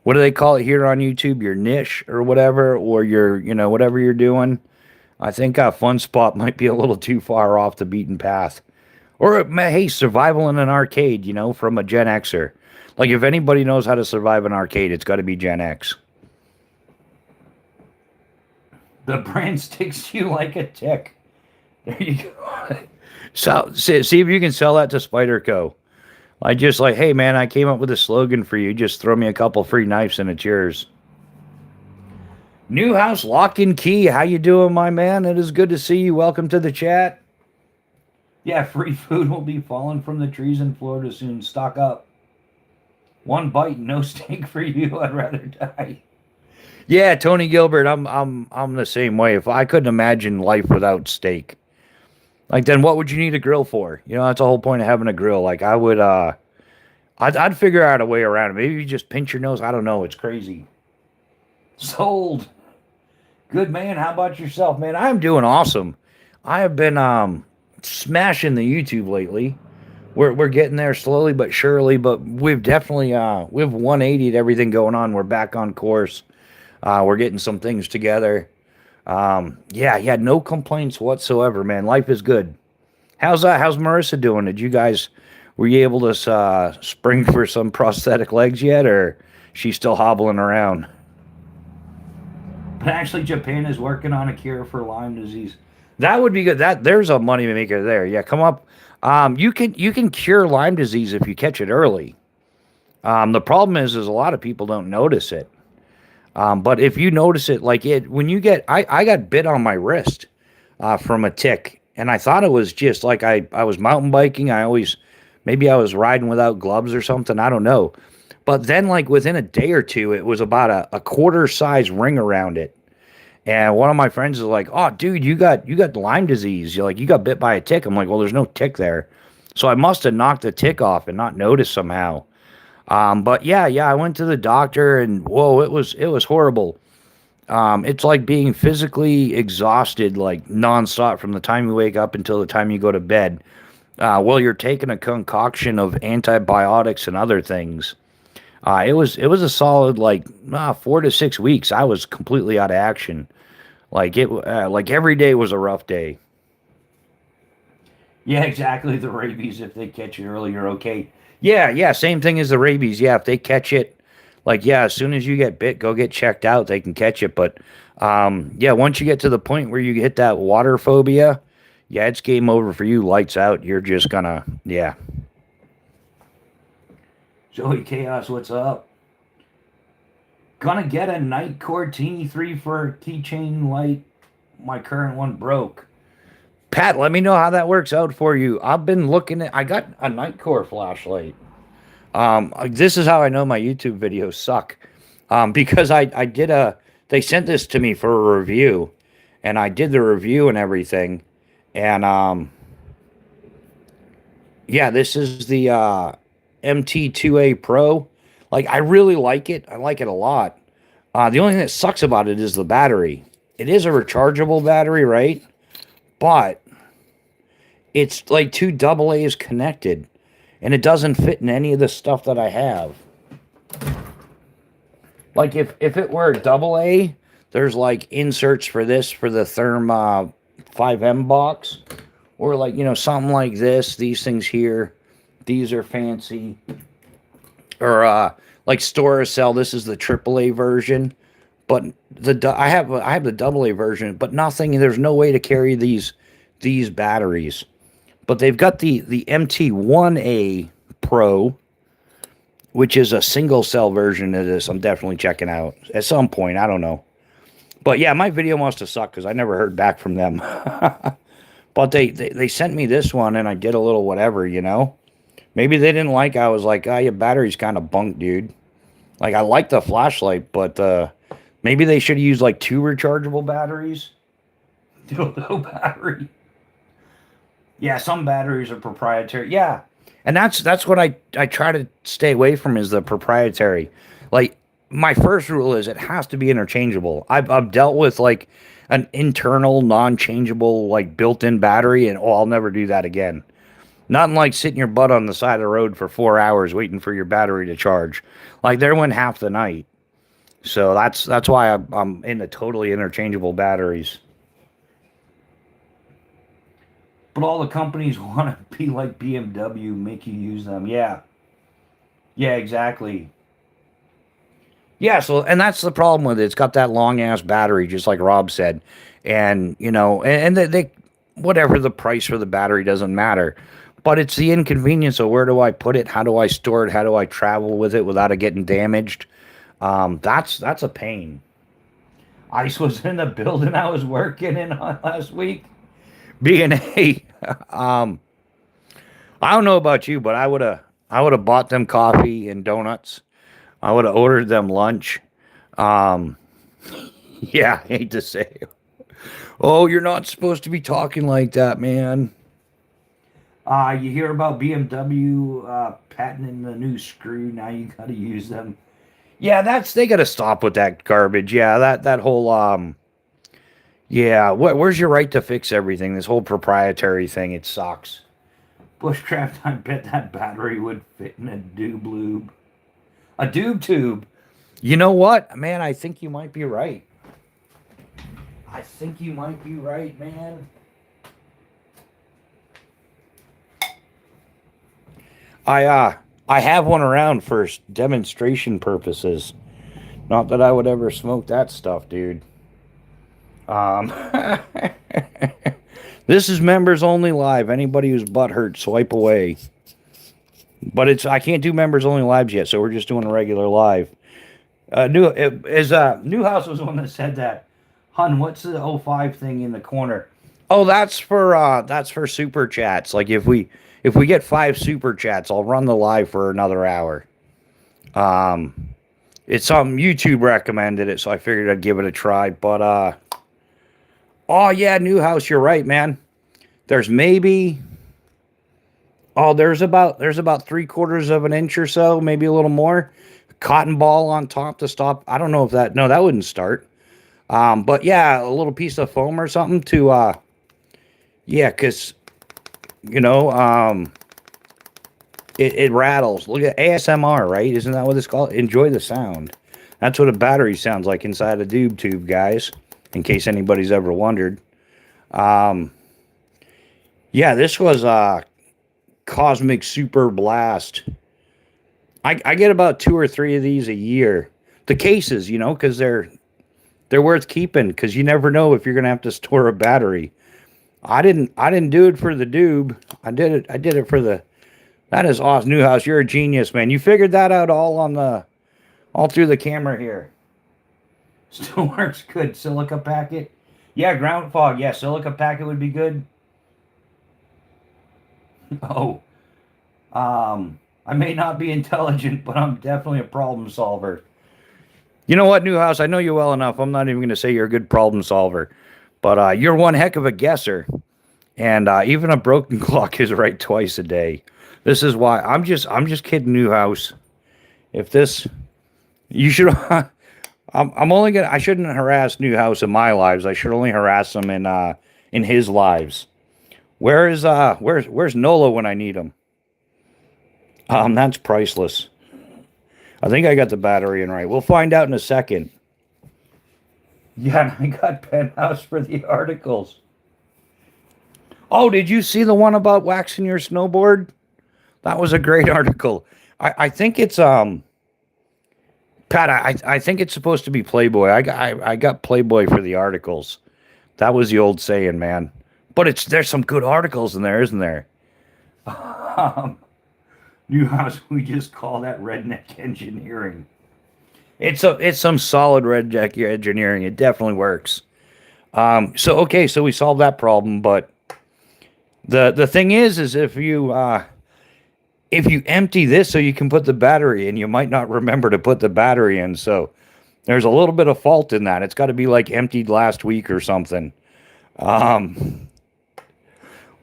what do they call it here on YouTube? Your niche or whatever, or your whatever you're doing. I think Fun Spot might be a little too far off the beaten path. Or hey, survival in an arcade, from a Gen Xer. Like if anybody knows how to survive an arcade, it's got to be Gen X. The brand sticks to you like a tick. There you go. So see if you can sell that to Spyderco. I just like, hey man, I came up with a slogan for you. Just throw me a couple free knives and it's yours. New house lock and key. How you doing, my man? It is good to see you. Welcome to the chat. Yeah, free food will be falling from the trees in Florida soon. Stock up. One bite, no steak for you. I'd rather die. Yeah, Tony Gilbert, I'm the same way. If I couldn't imagine life without steak, like then what would you need a grill for? That's the whole point of having a grill. Like I would I'd figure out a way around it. Maybe you just pinch your nose. I don't know. It's crazy. Sold. Good man. How about yourself, man? I'm doing awesome. I have been smashing the YouTube lately. We're getting there slowly but surely, but we've definitely we've 180'd everything going on. We're back on course. We're getting some things together. Yeah, no complaints whatsoever, man. Life is good. How's Marissa doing? Were you able to spring for some prosthetic legs yet, or she's still hobbling around? But actually, Japan is working on a cure for Lyme disease. That would be good. There's a money maker there. Yeah, come up. You can cure Lyme disease if you catch it early. The problem is a lot of people don't notice it. But if you notice it, like when you I got bit on my wrist from a tick, and I thought it was just like I was mountain biking. Maybe I was riding without gloves or something. I don't know. But then, like within a day or two, it was about a quarter size ring around it. And one of my friends is like, "Oh, dude, you got Lyme disease. You got bit by a tick." I'm like, "Well, there's no tick there." So I must have knocked the tick off and not noticed somehow. But yeah, I went to the doctor and whoa, it was horrible. It's like being physically exhausted, like nonstop from the time you wake up until the time you go to bed. Well, you're taking a concoction of antibiotics and other things. It was a solid like 4 to 6 weeks. I was completely out of action. Like every day was a rough day. Yeah, exactly. The rabies, if they catch it early, you're okay. Yeah. Same thing as the rabies. Yeah, if they catch it, like yeah, as soon as you get bit, go get checked out. They can catch it, but yeah, once you get to the point where you hit that water phobia, yeah, it's game over for you. Lights out. You're just gonna yeah. Joey Chaos, what's up? Gonna get a Night Core Teeny 3 for a keychain light. My current one broke. Pat, let me know how that works out for you. I've been looking at. I got a Nightcore flashlight. This is how I know my YouTube videos suck. Because I did a. They sent this to me for a review, and I did the review and everything, and yeah, this is the MT2A Pro. Like, I really like it. I like it a lot. The only thing that sucks about it is the battery. It is a rechargeable battery, right? But it's like two double A's connected, and it doesn't fit in any of the stuff that I have. Like, if it were double A, there's like inserts for this for the Therm 5M box, or like, you know, something like this. These things here, these are fancy. Or like Store or Sell. This is the AAA version, but I have the AA version, but nothing. There's no way to carry these batteries. But they've got the MT1A Pro, which is a single cell version of this. I'm definitely checking out at some point. I don't know. But yeah, my video must have sucked because I never heard back from them. But they sent me this one, and I did a little whatever, you know. Maybe they didn't like. I was like, oh, your battery's kind of bunk, dude. Like, I like the flashlight, but maybe they should have used like 2 rechargeable batteries. Dildo battery. Yeah, some batteries are proprietary. Yeah, and that's what I try to stay away from is the proprietary. Like, my first rule is it has to be interchangeable. I've dealt with like an internal non-changeable like built-in battery, and I'll never do that again. Nothing like sitting your butt on the side of the road for 4 hours waiting for your battery to charge. Like, there went half the night. So that's why I'm into totally interchangeable batteries. But all the companies want to be like BMW, make you use them. Yeah. Yeah, exactly. Yeah, so, and that's the problem with it. It's got that long ass battery, just like Rob said. And, you know, and they whatever the price for the battery doesn't matter. But it's the inconvenience of where do I put it? How do I store it? How do I travel with it without it getting damaged? That's a pain. Ice was in the building I was working in last week. B&A. I don't know about you, but I would have bought them coffee and donuts. I would have ordered them lunch. Um, yeah, I hate to say it. Oh, you're not supposed to be talking like that, man. You hear about BMW patenting the new screw. Now you got to use them. Yeah, they got to stop with that garbage. Yeah, that whole yeah. Where's your right to fix everything? This whole proprietary thing, it sucks. Bushcraft, I bet that battery would fit in a doob lube. A doob tube. You know what, man? I think you might be right. I think you might be right, man. I have one around for demonstration purposes. Not that I would ever smoke that stuff, dude. Um, this is members only live. Anybody who's butt hurt, swipe away. But I can't do members only lives yet, so we're just doing a regular live. Newhouse was the one that said that. Hun, what's the O5 thing in the corner? Oh, that's for super chats. Like, if we get 5 super chats, I'll run the live for another hour. It's something YouTube recommended it, so I figured I'd give it a try. But oh yeah, Newhouse, you're right, man. There's maybe there's about 3/4 of an inch or so, maybe a little more. Cotton ball on top to stop. I don't know if that wouldn't start. But yeah, a little piece of foam or something to yeah, because you know, it rattles. Look at ASMR, right? Isn't that what it's called? Enjoy the sound. That's what a battery sounds like inside a doob tube, guys. In case anybody's ever wondered. Yeah, this was Cosmic Super Blast. I get about 2 or 3 of these a year. The cases, you know, because they're worth keeping. Because you never know if you're gonna have to store a battery. I didn't do it for the doob. I did it for the. That is awesome, Newhouse. You're a genius, man. You figured that out all through the camera here. Still works good. Silica packet. Yeah, ground fog. Yeah, silica packet would be good. Oh, I may not be intelligent, but I'm definitely a problem solver. You know what, Newhouse? I know you well enough. I'm not even going to say you're a good problem solver, but you're one heck of a guesser. And even a broken clock is right twice a day. This is why I'm just kidding, Newhouse. If this, you should. I'm only gonna. I shouldn't harass Newhouse in my lives. I should only harass him in his lives. Where's Nola when I need him? That's priceless. I think I got the battery in right. We'll find out in a second. Yeah, I got Penthouse for the articles. Oh, did you see the one about waxing your snowboard? That was a great article. I think it's Pat. I think it's supposed to be Playboy. I got Playboy for the articles. That was the old saying, man. But there's some good articles in there, isn't there? Um, Newhouse, we just call that redneck engineering. It's some solid redneck engineering. It definitely works. So okay, so we solved that problem, but the thing is if you empty this so you can put the battery in, you might not remember to put the battery in. So there's a little bit of fault in that. It's got to be like emptied last week or something. Um,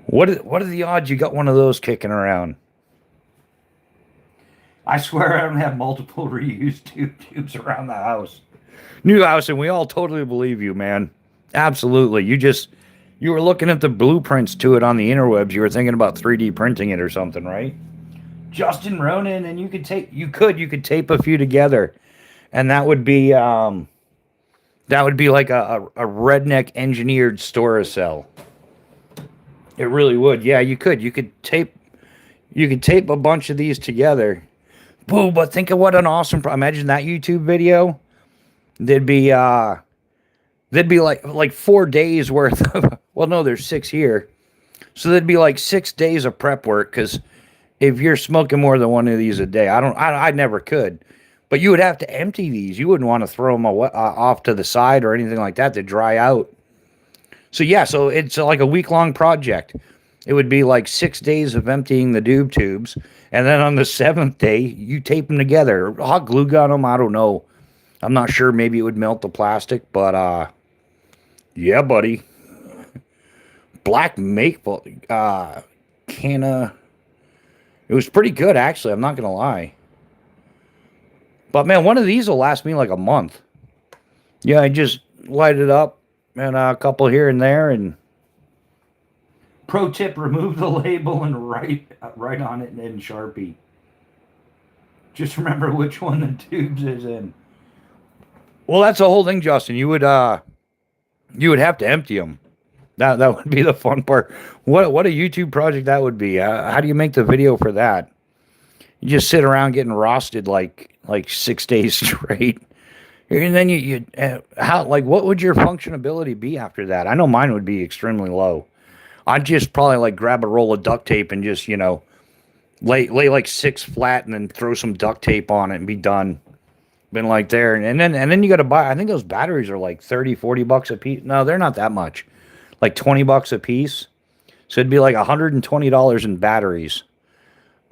what are the odds you got one of those kicking around? I swear I don't have multiple reused tubes around the house. New house, and we all totally believe you, man. Absolutely. You were looking at the blueprints to it on the interwebs. You were thinking about 3D printing it or something, right? Justin Ronan, and you could tape a few together, and that would be like a redneck engineered Storacell. It really would. Yeah, you could tape a bunch of these together. Whoa, but think of what an awesome imagine that YouTube video. There'd be like 4 days worth of well no, there's 6 here. So there'd be like 6 days of prep work because if you're smoking more than one of these a day, I never could. But you would have to empty these. You wouldn't want to throw them off to the side or anything like that to dry out. So yeah, so it's like a week-long project. It would be like 6 days of emptying the doob tubes, and then on the 7th day, you tape them together. Hot glue gun them, I don't know. I'm not sure. Maybe it would melt the plastic, but yeah, buddy. Black maple, canna. It was pretty good, actually. I'm not gonna lie. But man, one of these will last me like a month. Yeah, I just light it up and a couple here and there. And pro tip: remove the label and write on it in Sharpie. Just remember which one the tubes is in. Well, that's the whole thing, Justin. You would have to empty them. That would be the fun part. What a YouTube project that would be. How do you make the video for that? You just sit around getting roasted like 6 days straight, and then how like what would your functionability be after that? I know mine would be extremely low. I'd just probably like grab a roll of duct tape and just lay like 6 flat and then throw some duct tape on it and be done. Been like there and then you got to buy. I think those batteries are like 30-40 bucks a piece. No, they're not that much. Like 20 bucks a piece. So it'd be like $120 in batteries.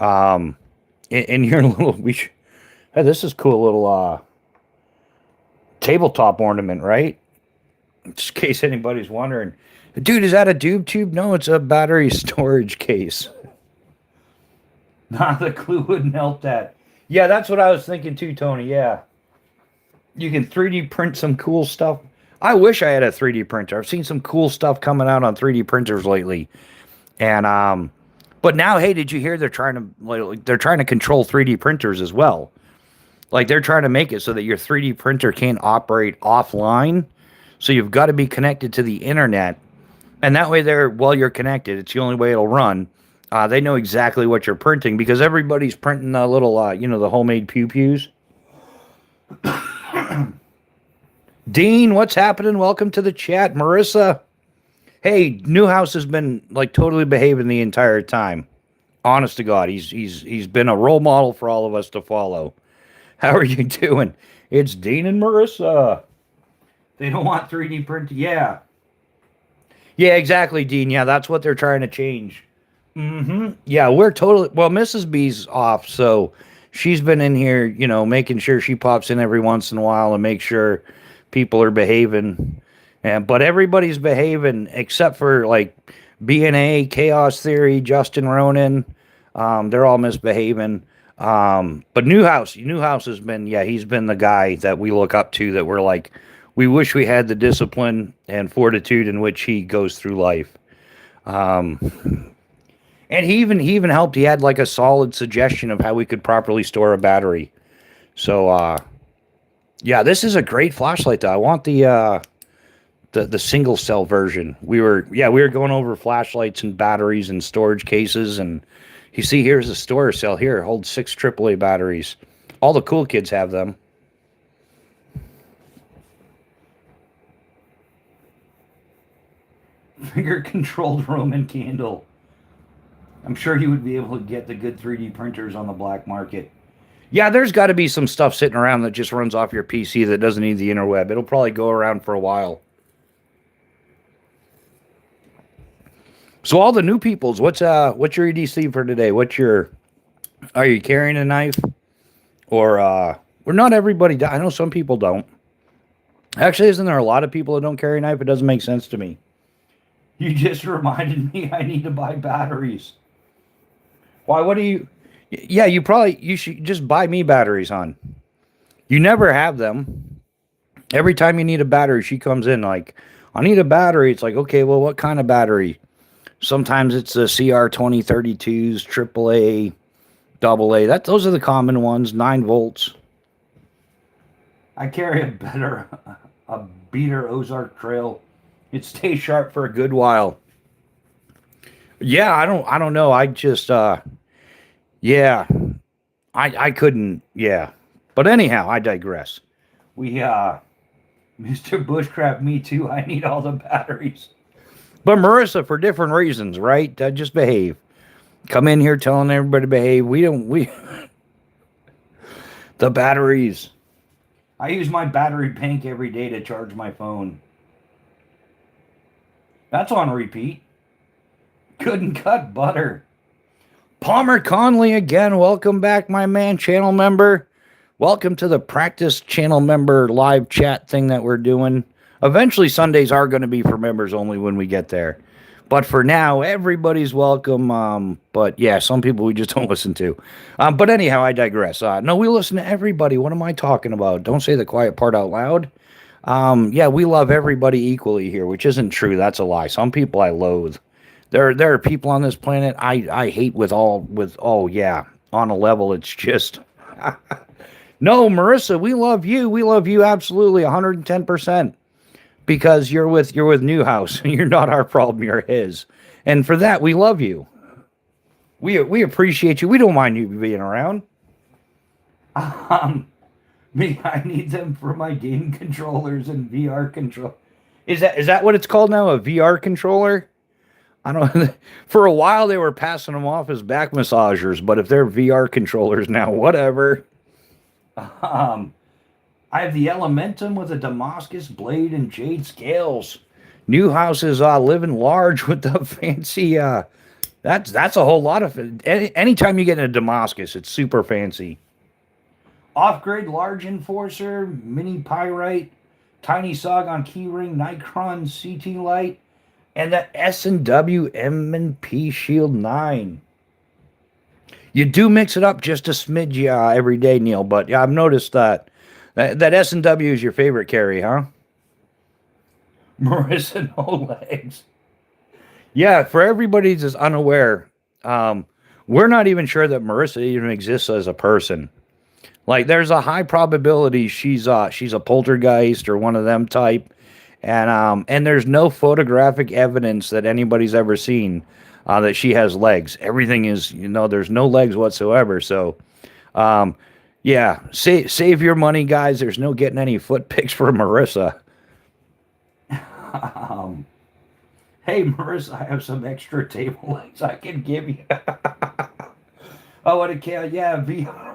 In your little hey, this is cool little tabletop ornament, right? Just in case anybody's wondering. Dude, is that a doob tube? No, it's a battery storage case. Nah, the glue wouldn't help that. Yeah, that's what I was thinking too, Tony. Yeah. You can 3D print some cool stuff. I wish I had a 3D printer. I've seen some cool stuff coming out on 3D printers lately. And but now, hey, did you hear they're trying to control 3D printers as well? Like they're trying to make it so that your 3D printer can't operate offline. So you've got to be connected to the internet. And that way while you're connected, it's the only way it'll run. They know exactly what you're printing because everybody's printing the little the homemade pew-pews. Dean, what's happening? Welcome to the chat. Marissa. Hey, Newhouse has been like totally behaving the entire time. Honest to God, he's been a role model for all of us to follow. How are you doing? It's Dean and Marissa. They don't want 3D printing. Yeah. Yeah, exactly, Dean. Yeah, that's what they're trying to change. Yeah, we're totally well. Mrs. B's off, so she's been in here, making sure she pops in every once in a while and make sure people are behaving. And but everybody's behaving except for like BNA, Chaos Theory, Justin Ronan. They're all misbehaving. But Newhouse has been, yeah, he's been the guy that we look up to. That we're like, we wish we had the discipline and fortitude in which he goes through life. And he even helped. He had like a solid suggestion of how we could properly store a battery. So yeah, this is a great flashlight though. I want the single cell version. We were going over flashlights and batteries and storage cases, and you see here's a storage cell here. It holds 6 AAA batteries. All the cool kids have them. Finger controlled Roman candle. I'm sure he would be able to get the good 3D printers on the black market. Yeah, there's got to be some stuff sitting around that just runs off your PC that doesn't need the interweb. It'll probably go around for a while. So all the new peoples, what's your EDC for today? Are you carrying a knife or not everybody I know some people don't. Actually, isn't there a lot of people that don't carry a knife? It doesn't make sense to me. You just reminded me I need to buy batteries. Why? What do you? Yeah, you should just buy me batteries, hon. You never have them. Every time you need a battery, she comes in like, I need a battery. It's like, okay, well, what kind of battery? Sometimes it's the CR 2032s, AAA, AA. Those are the common ones. 9 volts. I carry a beater Ozark Trail. It stays sharp for a good while. Yeah, I don't know. I just yeah, I couldn't, yeah. But anyhow, I digress. We Mr. Bushcraft, me too. I need all the batteries. But Marissa, for different reasons, right? Just behave. Come in here telling everybody to behave. We the batteries. I use my battery bank every day to charge my phone. That's on repeat. Couldn't cut butter. Palmer Conley again. Welcome back, my man, channel member. Welcome to the practice channel member live chat thing that we're doing. Eventually, Sundays are going to be for members only when we get there. But for now, everybody's welcome. But yeah, some people we just don't listen to. But anyhow, I digress. No, we listen to everybody. What am I talking about? Don't say the quiet part out loud. Yeah, we love everybody equally here, which isn't true. That's a lie. Some people I loathe. There are people on this planet I hate oh yeah, on a level it's just no, Marissa, we love you. We love you absolutely 110% because you're with Newhouse and you're not our problem, you're his. And for that we love you. We appreciate you. We don't mind you being around. Um Me, I need them for my game controllers and VR control. Is that what it's called now? A VR controller? I don't. For a while they were passing them off as back massagers, but if they're VR controllers now, whatever. Um, I have the Elementum with a Damascus blade and jade scales. Newhouse is living large with the fancy. That's a whole lot of. Anytime you get in a Damascus, it's super fancy. Off-grid large enforcer, mini pyrite, tiny Sog keyring, Nikron CT light, and the S&W M&P Shield 9. You do mix it up just a smidge every day, Neil, but yeah, I've noticed that S&W is your favorite carry, huh? Marissa, no legs. Yeah, for everybody that's unaware, we're not even sure that Marissa even exists as a person. Like, there's a high probability she's a poltergeist or one of them type, and there's no photographic evidence that anybody's ever seen that she has legs. Everything is, there's no legs whatsoever. So, yeah, save your money, guys. There's no getting any foot pics for Marissa. Um, hey, Marissa, I have some extra table legs I can give you. Oh, what a cow! Yeah, VR.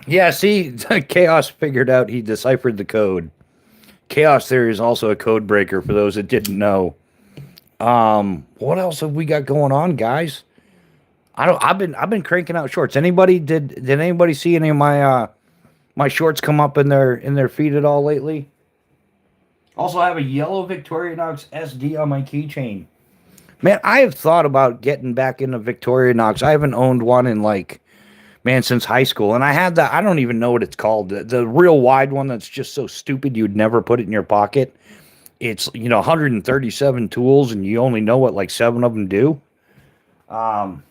Yeah, see, Chaos figured out he deciphered the code. Chaos Theory is also a code breaker for those that didn't know. What else have we got going on, guys? I don't. I've been cranking out shorts. Did anybody see any of my shorts come up in their feed at all lately? Also, I have a yellow Victorinox SD on my keychain. Man, I have thought about getting back into Victorinox. I haven't owned one in like, man, since high school. And I had that, I don't even know what it's called. The real wide one that's just so stupid you'd never put it in your pocket. It's, 137 tools and you only know what like 7 of them do. Oh,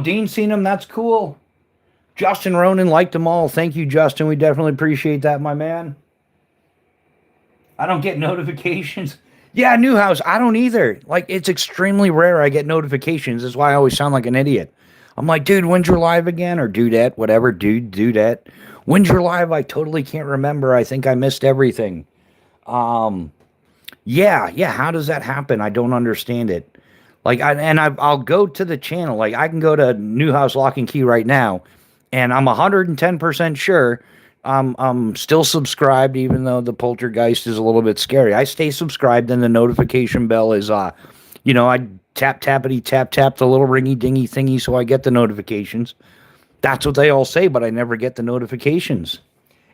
Dean seen them. That's cool. Justin Ronan liked them all. Thank you, Justin. We definitely appreciate that, my man. I don't get notifications. Yeah, Newhouse, I don't either. Like, it's extremely rare I get notifications. That's why I always sound like an idiot. I'm like, dude, when's your live again? Or dudette, whatever, dudette. When's your live? I totally can't remember. I think I missed everything. Yeah, how does that happen? I don't understand it. Like, I'll go to the channel. Like, I can go to Newhouse Lock and Key right now, and I'm 110% sure I'm still subscribed, even though the poltergeist is a little bit scary. I stay subscribed, and the notification bell is, I tap the little ringy dingy thingy so I get the notifications. That's what they all say, but I never get the notifications.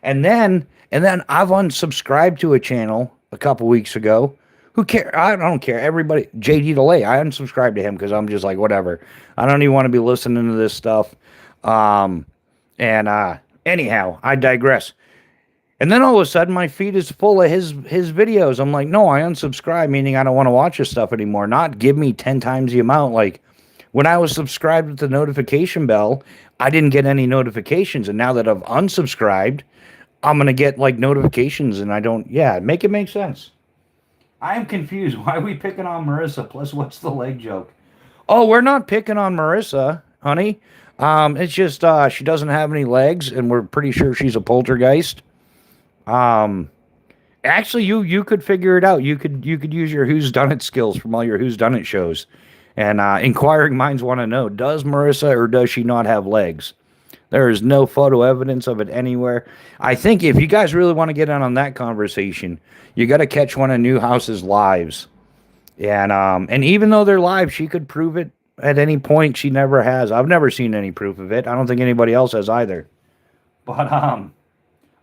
And then I've unsubscribed to a channel a couple weeks ago. Who cares? I don't care. Everybody, JD Delay, I unsubscribed to him because I'm just like, whatever. I don't even want to be listening to this stuff. Anyhow, I digress. And then all of a sudden, my feed is full of his videos. I'm like, no, I unsubscribe, meaning I don't want to watch his stuff anymore. Not give me 10 times the amount. Like, when I was subscribed with the notification bell, I didn't get any notifications. And now that I've unsubscribed, I'm going to get, like, notifications. And I don't, make it make sense. I am confused. Why are we picking on Marissa? Plus, what's the leg joke? Oh, we're not picking on Marissa, honey. It's just she doesn't have any legs, and we're pretty sure she's a poltergeist. Actually, you could figure it out. You could use your Who's Done It skills from all your Who's Done It shows. And inquiring minds want to know, does Marissa or does she not have legs? There is no photo evidence of it anywhere. I think if you guys really want to get in on that conversation, you got to catch one of Newhouse's lives. And even though they're live, she could prove it at any point. She never has. I've never seen any proof of it. I don't think anybody else has either. But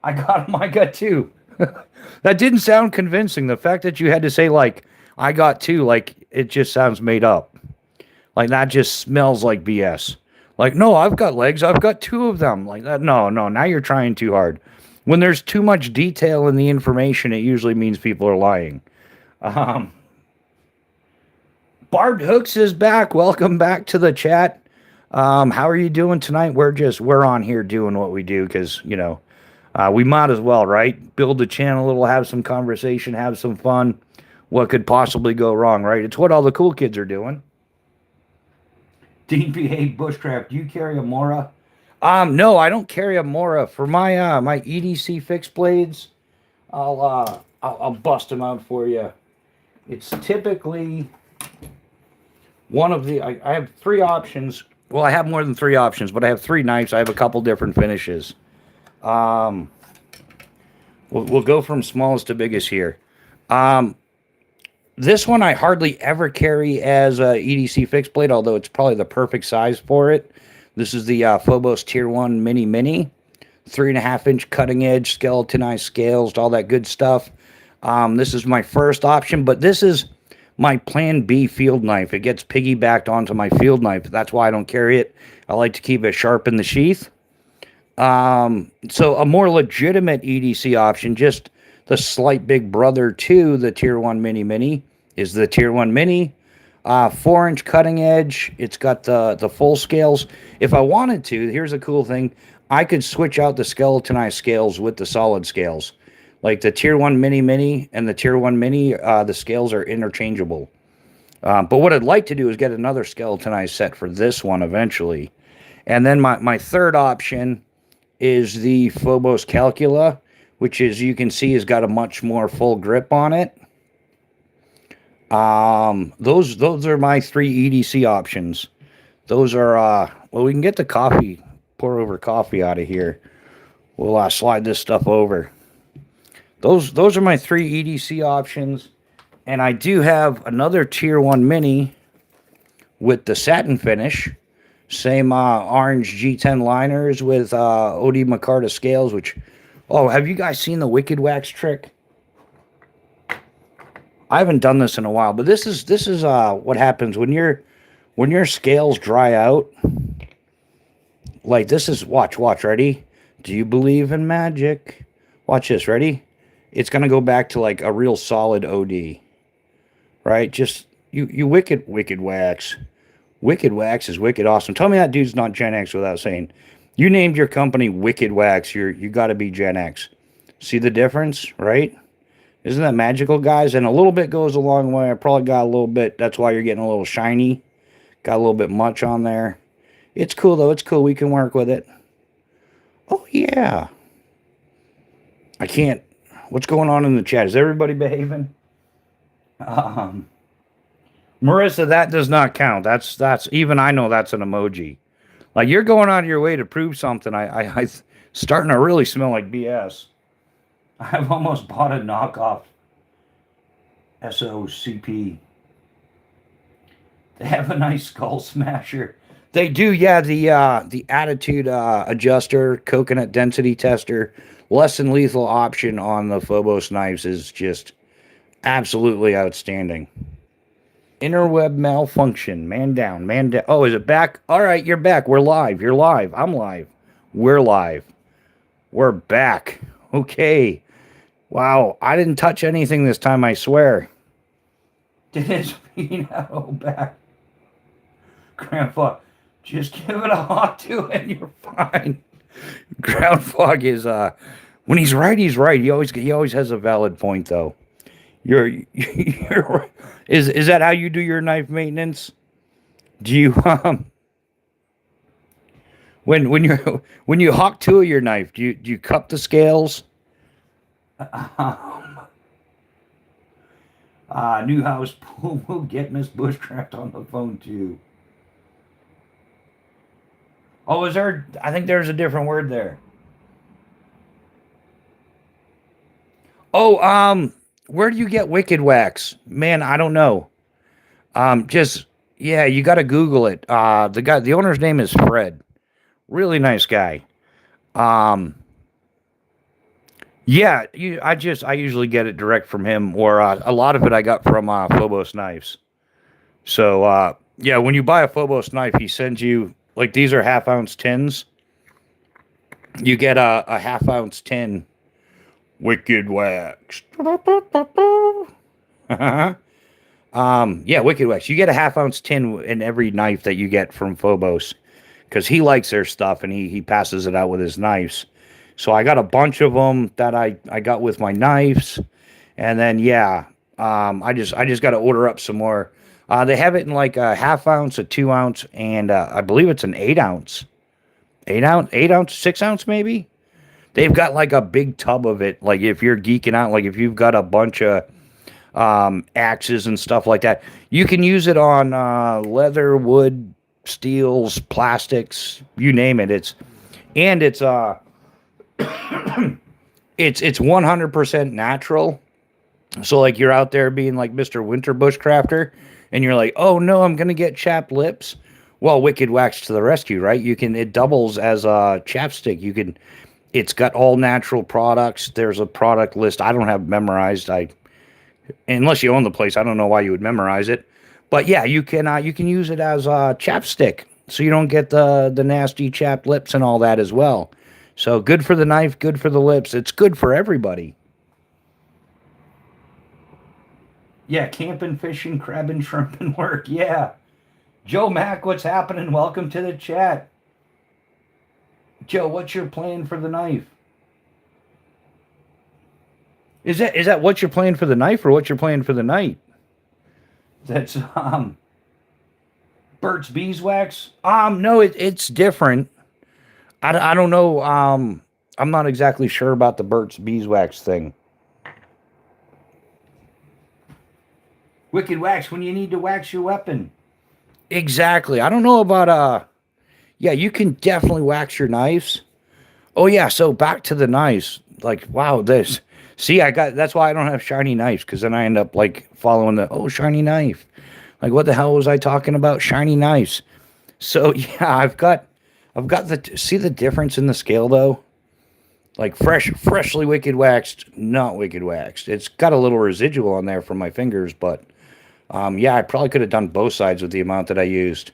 I got 2. That didn't sound convincing. The fact that you had to say, like, I got 2, like, it just sounds made up. Like, that just smells like BS. Like, no, I've got legs. I've got 2 of them. Like that. No, now you're trying too hard. When there's too much detail in the information, it usually means people are lying. Barbed Hooks is back. Welcome back to the chat. How are you doing tonight? We're on here doing what we do because, we might as well, right? Build the channel a little, have some conversation, have some fun. What could possibly go wrong, right? It's what all the cool kids are doing. Dean P. Bushcraft, do you carry a Mora? No, I don't carry a Mora. For my my EDC fixed blades, I'll bust them out for you. It's typically one of the, I have 3 options. Well, I have more than 3 options, but I have 3 knives. I have a couple different finishes. We'll go from smallest to biggest here. This one I hardly ever carry as a EDC fixed blade, although it's probably the perfect size for it. This is the Phobos Tier 1 Mini, 3.5-inch cutting edge, skeletonized scales, all that good stuff. This is my first option, but this is my Plan B field knife. It gets piggybacked onto my field knife. That's why I don't carry it. I like to keep it sharp in the sheath. So a more legitimate EDC option, just the slight big brother to the Tier 1 Mini, is the Tier 1 Mini. 4-inch cutting edge. It's got the full scales. If I wanted to, here's a cool thing. I could switch out the skeletonized scales with the solid scales. Like the Tier 1 Mini and the Tier 1 Mini, the scales are interchangeable. But what I'd like to do is get another skeletonized set for this one eventually. And then my third option is the Phobos Calcula, which, as you can see, has got a much more full grip on it. Those are my 3 EDC options. Those are, well, we can get the coffee, pour over coffee out of here. We'll slide this stuff over. Those are my 3 EDC options. And I do have another Tier 1 Mini with the satin finish. Same orange G10 liners with OD Micarta scales, which... Oh, have you guys seen the Wicked Wax trick? I haven't done this in a while, but this is what happens when your scales dry out. Like this is... Watch, ready? Do you believe in magic? Watch this, ready? It's going to go back to like a real solid OD. Right? Just, you wicked wax. Wicked Wax is wicked awesome. Tell me that dude's not Gen X without saying. You named your company Wicked Wax. You got to be Gen X. See the difference, right? Isn't that magical, guys? And a little bit goes a long way. I probably got a little bit. That's why you're getting a little shiny. Got a little bit much on there. It's cool, though. It's cool. We can work with it. Oh, yeah. I can't. What's going on in the chat? Is everybody behaving? Marissa, that does not count. That's even I know that's an emoji. Like you're going out of your way to prove something. I starting to really smell like BS. I've almost bought a knockoff SOCP. They have a nice skull smasher. They do, yeah. The attitude adjuster, coconut density tester, less than lethal option on the Phobos knives is just absolutely outstanding. Interweb malfunction. Man down, man down. Oh, is it back? All right, you're back. We're live. You're live. I'm live. We're live. We're back. Okay. Wow, I didn't touch anything this time, I swear. Did his feet out back? Grandpa, just give it a hot to and you're fine. Ground fog is when he's right, he's right. He always has a valid point though. You're is that how you do your knife maintenance? Do you when you hawk to your knife, do you cup the scales? New house pool will get Miss Bushcraft on the phone too. Oh, is there? I think there's a different word there. Oh, where do you get Wicked Wax? Man, I don't know. Just yeah, you got to Google it. The owner's name is Fred. Really nice guy. Yeah, I usually get it direct from him, or a lot of it I got from Phobos Knives. So yeah, when you buy a Phobos knife, he sends you like these are 1/2 ounce tins. You get a 1/2 ounce tin. Wicked Wax. Yeah, Wicked Wax. You get a 1/2 ounce tin in every knife that you get from Phobos, because he likes their stuff and he passes it out with his knives. So I got a bunch of them that I got with my knives, and then yeah, I just got to order up some more. They have it in like a 1/2 ounce, a 2 ounce, and I believe it's an 8 ounce, 8 ounce, 6 ounce maybe. They've got like a big tub of it. Like if you're geeking out, like if you've got a bunch of axes and stuff like that, you can use it on leather, wood, steels, plastics, you name it. It's 100% natural. So like you're out there being like Mr. Winter Bushcrafter and you're like, oh no, I'm gonna get chapped lips. Well, Wicked Wax to the rescue, right? It doubles as a chapstick. It's got all natural products. There's a product list I don't have memorized. Unless you own the place, I don't know why you would memorize it. But yeah, you can use it as a chapstick, so you don't get the nasty chapped lips and all that as well. So good for the knife, good for the lips. It's good for everybody. Yeah, camping, fishing, crabbing, shrimping work. Yeah. Joe Mack, what's happening? Welcome to the chat. Joe, what's your plan for the knife? Is that what you're playing for the knife or what you're playing for the night? That's Burt's Beeswax. No, it's different. I don't know. I'm not exactly sure about the Burt's Beeswax thing. Wicked Wax when you need to wax your weapon. Exactly. I don't know about yeah, you can definitely wax your knives. Oh yeah, so back to the knives. Like wow, See, that's why I don't have shiny knives, because then I end up like following shiny knife. Like, what the hell was I talking about? Shiny knives. So yeah, I've got see the difference in the scale though. Like freshly wicked waxed, not wicked waxed. It's got a little residual on there from my fingers, but yeah, I probably could have done both sides with the amount that I used.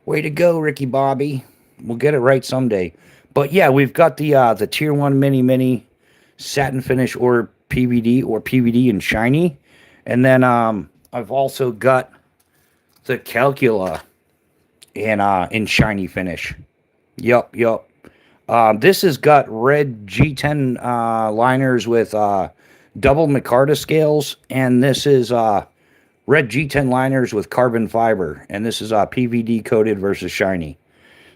Way to go, Ricky Bobby. We'll get it right someday. But yeah, we've got the tier one mini satin finish or PVD and shiny, and then I've also got the Calcula in shiny finish. Yup. This has got red G10 liners with double micarta scales, and this is red G10 liners with carbon fiber, and this is PVD coated versus shiny.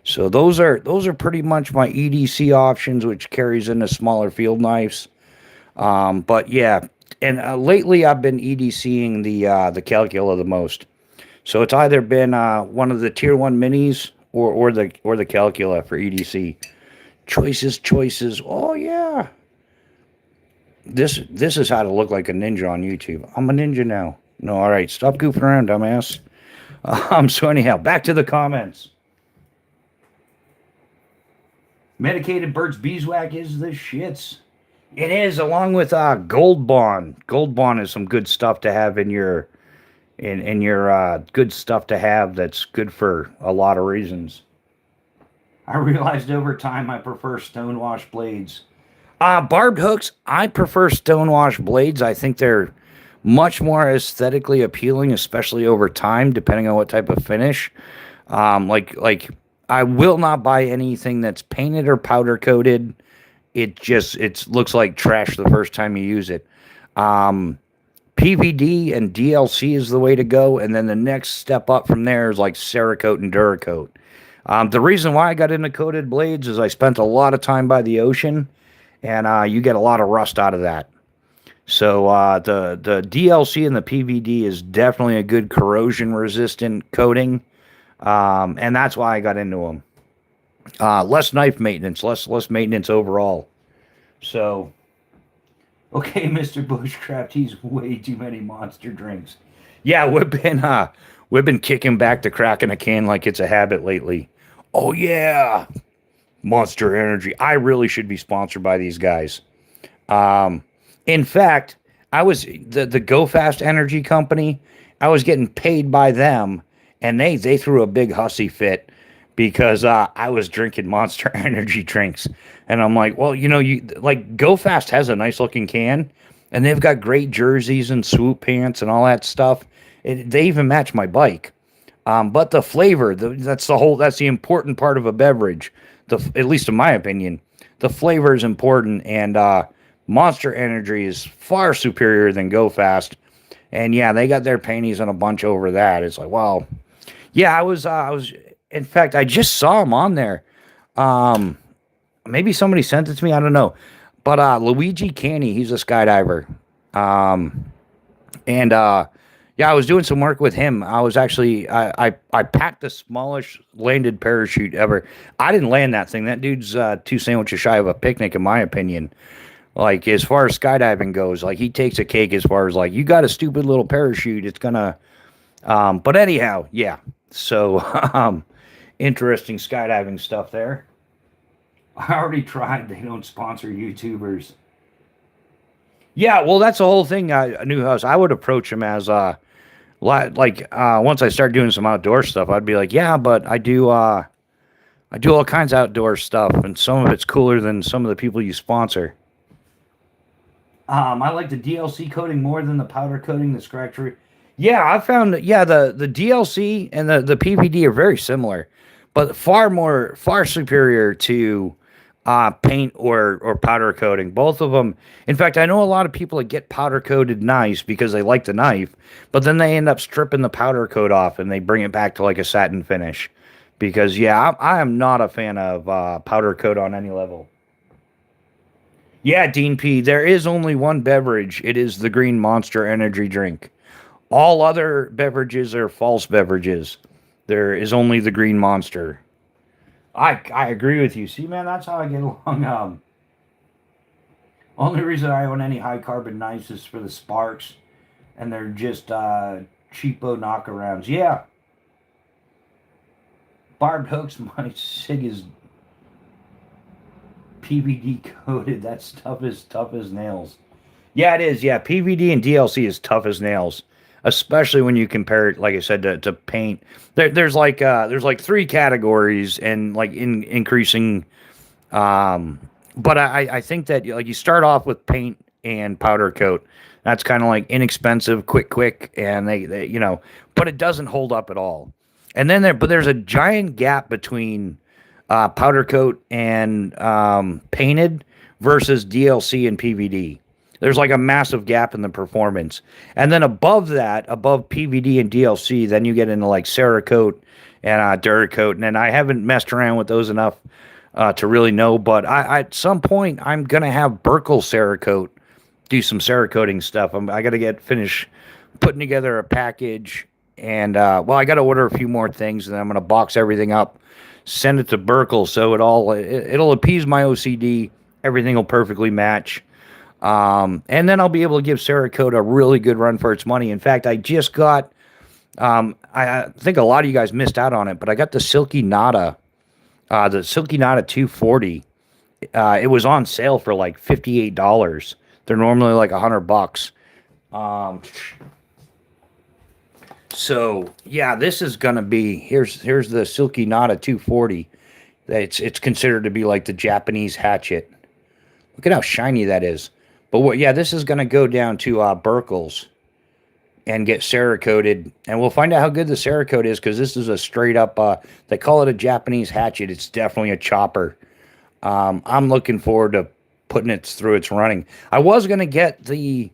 So those are pretty much my EDC options, which carries into smaller field knives. But yeah, and lately I've been EDCing the Calcula the most. So it's either been one of the tier one minis or the Calcula for EDC. Choices. Oh yeah. This is how to look like a ninja on YouTube. I'm a ninja now. No, all right. Stop goofing around, dumbass. So anyhow, back to the comments. Medicated Burt's Beeswax is the shits. It is, along with Gold Bond. Gold Bond is some good stuff to have in your good stuff to have that's good for a lot of reasons. I realized over time I prefer stonewash blades. Barbed hooks, I prefer stonewash blades. I think they're much more aesthetically appealing, especially over time, depending on what type of finish. Like I will not buy anything that's painted or powder coated. It looks like trash the first time you use it. PVD and DLC is the way to go, and then the next step up from there is like Cerakote and Duracoat. The reason why I got into coated blades is I spent a lot of time by the ocean, and you get a lot of rust out of that. So the DLC and the PVD is definitely a good corrosion resistant coating, and that's why I got into them. Less knife maintenance, less maintenance overall. So, okay, Mr. Bushcraft, he's way too many monster drinks. Yeah, we've been kicking back the crack in a can like it's a habit lately. Oh yeah, Monster Energy. I really should be sponsored by these guys. In fact, I was the Go Fast Energy Company. I was getting paid by them, and they threw a big hussy fit because I was drinking Monster Energy drinks, and I'm like, well, you like Go Fast has a nice looking can, and they've got great jerseys and swoop pants and all that stuff. They even match my bike. But the flavor, that's the important part of a beverage. At least in my opinion, the flavor is important, and Monster Energy is far superior than Go Fast. And yeah, they got their panties on a bunch over that. It's like, wow. Yeah, I was, in fact, I just saw them on there. Maybe somebody sent it to me. I don't know. But Luigi Canny, he's a skydiver. And yeah, I was doing some work with him. I was actually I packed the smallest landed parachute ever. I didn't land that thing. That dude's 2 sandwiches shy of a picnic, in my opinion. Like, as far as skydiving goes, like, he takes a cake as far as, like, you got a stupid little parachute. It's gonna but anyhow, yeah. So interesting skydiving stuff there. I already tried. They don't sponsor YouTubers. Yeah, well, that's the whole thing. Newhouse, I would approach him as once I start doing some outdoor stuff, I'd be like, yeah, but I do all kinds of outdoor stuff, and some of it's cooler than some of the people you sponsor. I like the DLC coating more than the powder coating, the scratch. Yeah, I found that, yeah, the DLC and the PVD are very similar, but far superior to paint or powder coating. Both of them. In fact, I know a lot of people that get powder coated knives because they like the knife, but then they end up stripping the powder coat off and they bring it back to like a satin finish. Because yeah, I am not a fan of powder coat on any level. Yeah, Dean P. There is only one beverage. It is the Green Monster Energy drink. All other beverages are false beverages. There is only the Green Monster. I agree with you. See, man, that's how I get along. Only reason I own any high carbon knives is for the sparks, and they're just cheapo knockarounds. Yeah, barbed hooks. My sig is PVD coated. That's tough as nails. Yeah, it is. Yeah, PVD and DLC is tough as nails, especially when you compare it, like I said, to paint. There's like three categories and like in increasing. Um, but I think that like you start off with paint and powder coat. That's kind of like inexpensive, quick, and they but it doesn't hold up at all. And then there's a giant gap between powder coat and painted versus DLC and PVD. There's like a massive gap in the performance. And then above that, above PVD and DLC, then you get into like Cerakote and Duracoat. And then I haven't messed around with those enough to really know. But at some point, I'm going to have Burkle Cerakote do some Cerakoting stuff. I got to get finished putting together a package. And, well, I got to order a few more things. And then I'm going to box everything up, send it to Burkle. So it'll appease my OCD. Everything will perfectly match. And then I'll be able to give Cerakote a really good run for its money. In fact, I just got, I think a lot of you guys missed out on it, but I got the Silky Nada 240. It was on sale for like $58. They're normally like $100. So yeah, this is gonna be here's the Silky Nada 240. It's considered to be like the Japanese hatchet. Look at how shiny that is. But yeah, this is gonna go down to Burkle's and get Cerakoted, and we'll find out how good the Cerakote is because this is a straight up. They call it a Japanese hatchet. It's definitely a chopper. I'm looking forward to putting it through its running. I was gonna get the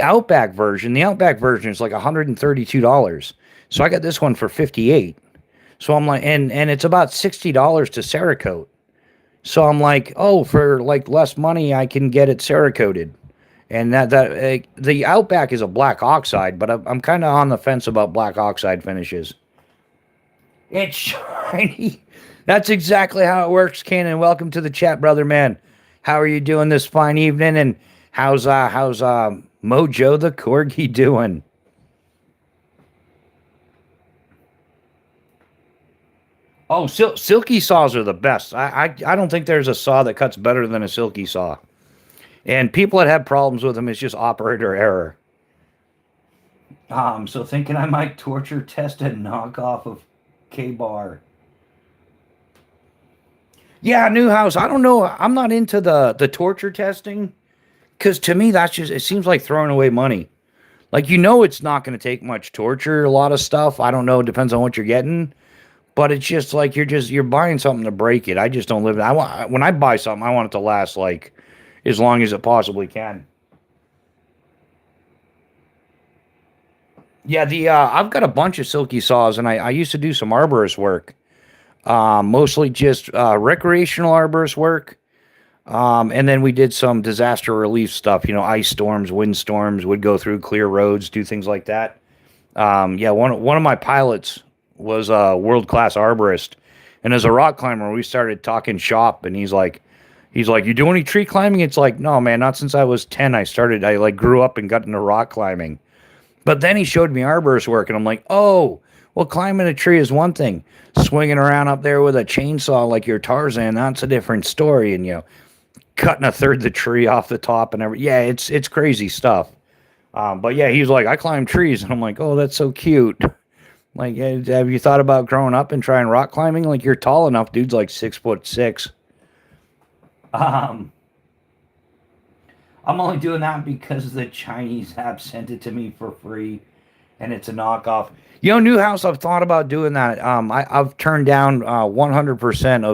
Outback version. The Outback version is like $132. So I got this one for $58. So I'm like, and it's about $60 to Cerakote. So I'm like, oh, for like less money, I can get it Cerakoted. And the Outback is a black oxide, but I'm kind of on the fence about black oxide finishes. It's shiny. That's exactly how it works, Cannon. Welcome to the chat, brother man. How are you doing this fine evening? And how's Mojo the Corgi doing? Oh, silky saws are the best. I don't think there's a saw that cuts better than a silky saw. And people that have problems with them, it's just operator error. So thinking I might torture test a knockoff of K-Bar. Yeah, Newhouse. I don't know. I'm not into the torture testing because to me that's just it seems like throwing away money. Like it's not going to take much torture. A lot of stuff. I don't know. It depends on what you're getting. But it's just like you're buying something to break it. I just don't live. When I buy something, I want it to last like as long as it possibly can. Yeah, I've got a bunch of silky saws, and I used to do some arborist work, mostly just recreational arborist work, and then we did some disaster relief stuff. Ice storms, wind storms, would go through clear roads, do things like that. Yeah, one of my pilots was a world-class arborist, and as a rock climber, we started talking shop, and he's like, you do any tree climbing? It's like, no, man, not since I was 10. I like grew up and got into rock climbing. But then he showed me arborist work, and I'm like, oh, well, climbing a tree is one thing. Swinging around up there with a chainsaw like you're Tarzan, that's a different story. And, cutting a third of the tree off the top and everything. Yeah, it's crazy stuff. But yeah, he's like, I climb trees. And I'm like, oh, that's so cute. Like, have you thought about growing up and trying rock climbing? Like, you're tall enough. Dude's like 6'6". I'm only doing that because the Chinese app sent it to me for free, and it's a knockoff. Newhouse, I've thought about doing that. I've turned down 100%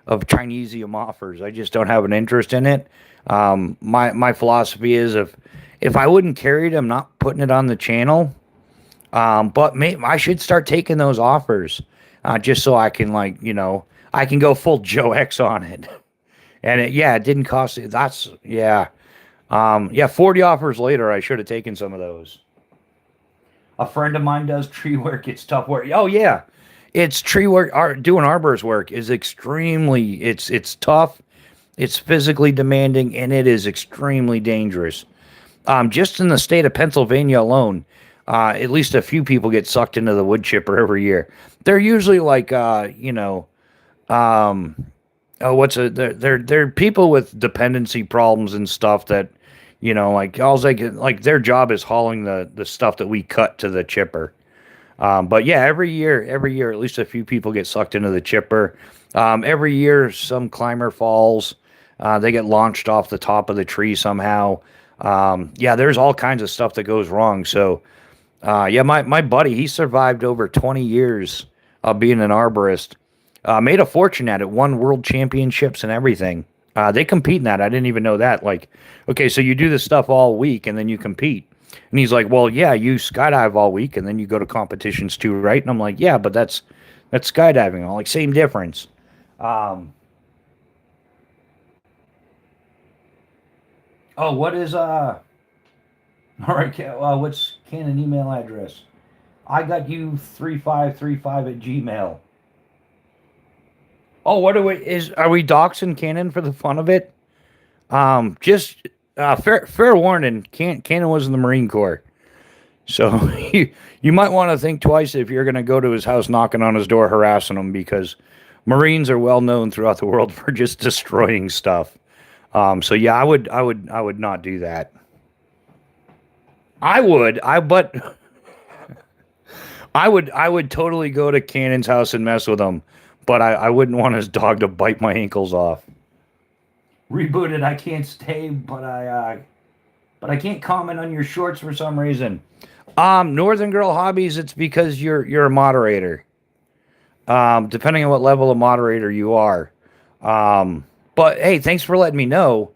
of Chinesium offers. I just don't have an interest in it. My philosophy is if I wouldn't carry it, I'm not putting it on the channel. But I should start taking those offers just so I can I can go full Joe X on it. And it didn't cost. That's 40 offers later, I should have taken some of those. A friend of mine does tree work. It's tough work. Oh yeah, it's tree work. Doing arborist work is extremely. It's tough, It's physically demanding and it is extremely dangerous. Just in the state of Pennsylvania alone, at least a few people get sucked into the wood chipper every year. They're usually like, um, oh, they're people with dependency problems and stuff that, like all they can, like their job is hauling the stuff that we cut to the chipper. But yeah, every year, at least a few people get sucked into the chipper. Every year, some climber falls. They get launched off the top of the tree somehow. Yeah, there's all kinds of stuff that goes wrong. So, yeah, my buddy, he survived over 20 years of being an arborist. Made a fortune at it, won world championships and everything. They compete in that. I didn't even know that. Like, okay, so you do this stuff all week and then you compete. And he's like, well, yeah, you skydive all week and then you go to competitions too, right? And I'm like, yeah, but that's skydiving. I'm like, same difference. Um, oh, what is all right, what's Canon email address? I got you 3535 at Gmail. Oh, what are we doxing Canon for the fun of it? Just fair warning, Canon was in the Marine Corps. So you might want to think twice if you're going to go to his house knocking on his door harassing him because Marines are well known throughout the world for just destroying stuff. So yeah, I would not do that. But I would totally go to Cannon's house and mess with him, but I wouldn't want his dog to bite my ankles off. Rebooted, I can't stay, but I can't comment on your shorts for some reason. Northern Girl Hobbies, it's because you're a moderator. Depending on what level of moderator you are. But hey, thanks for letting me know.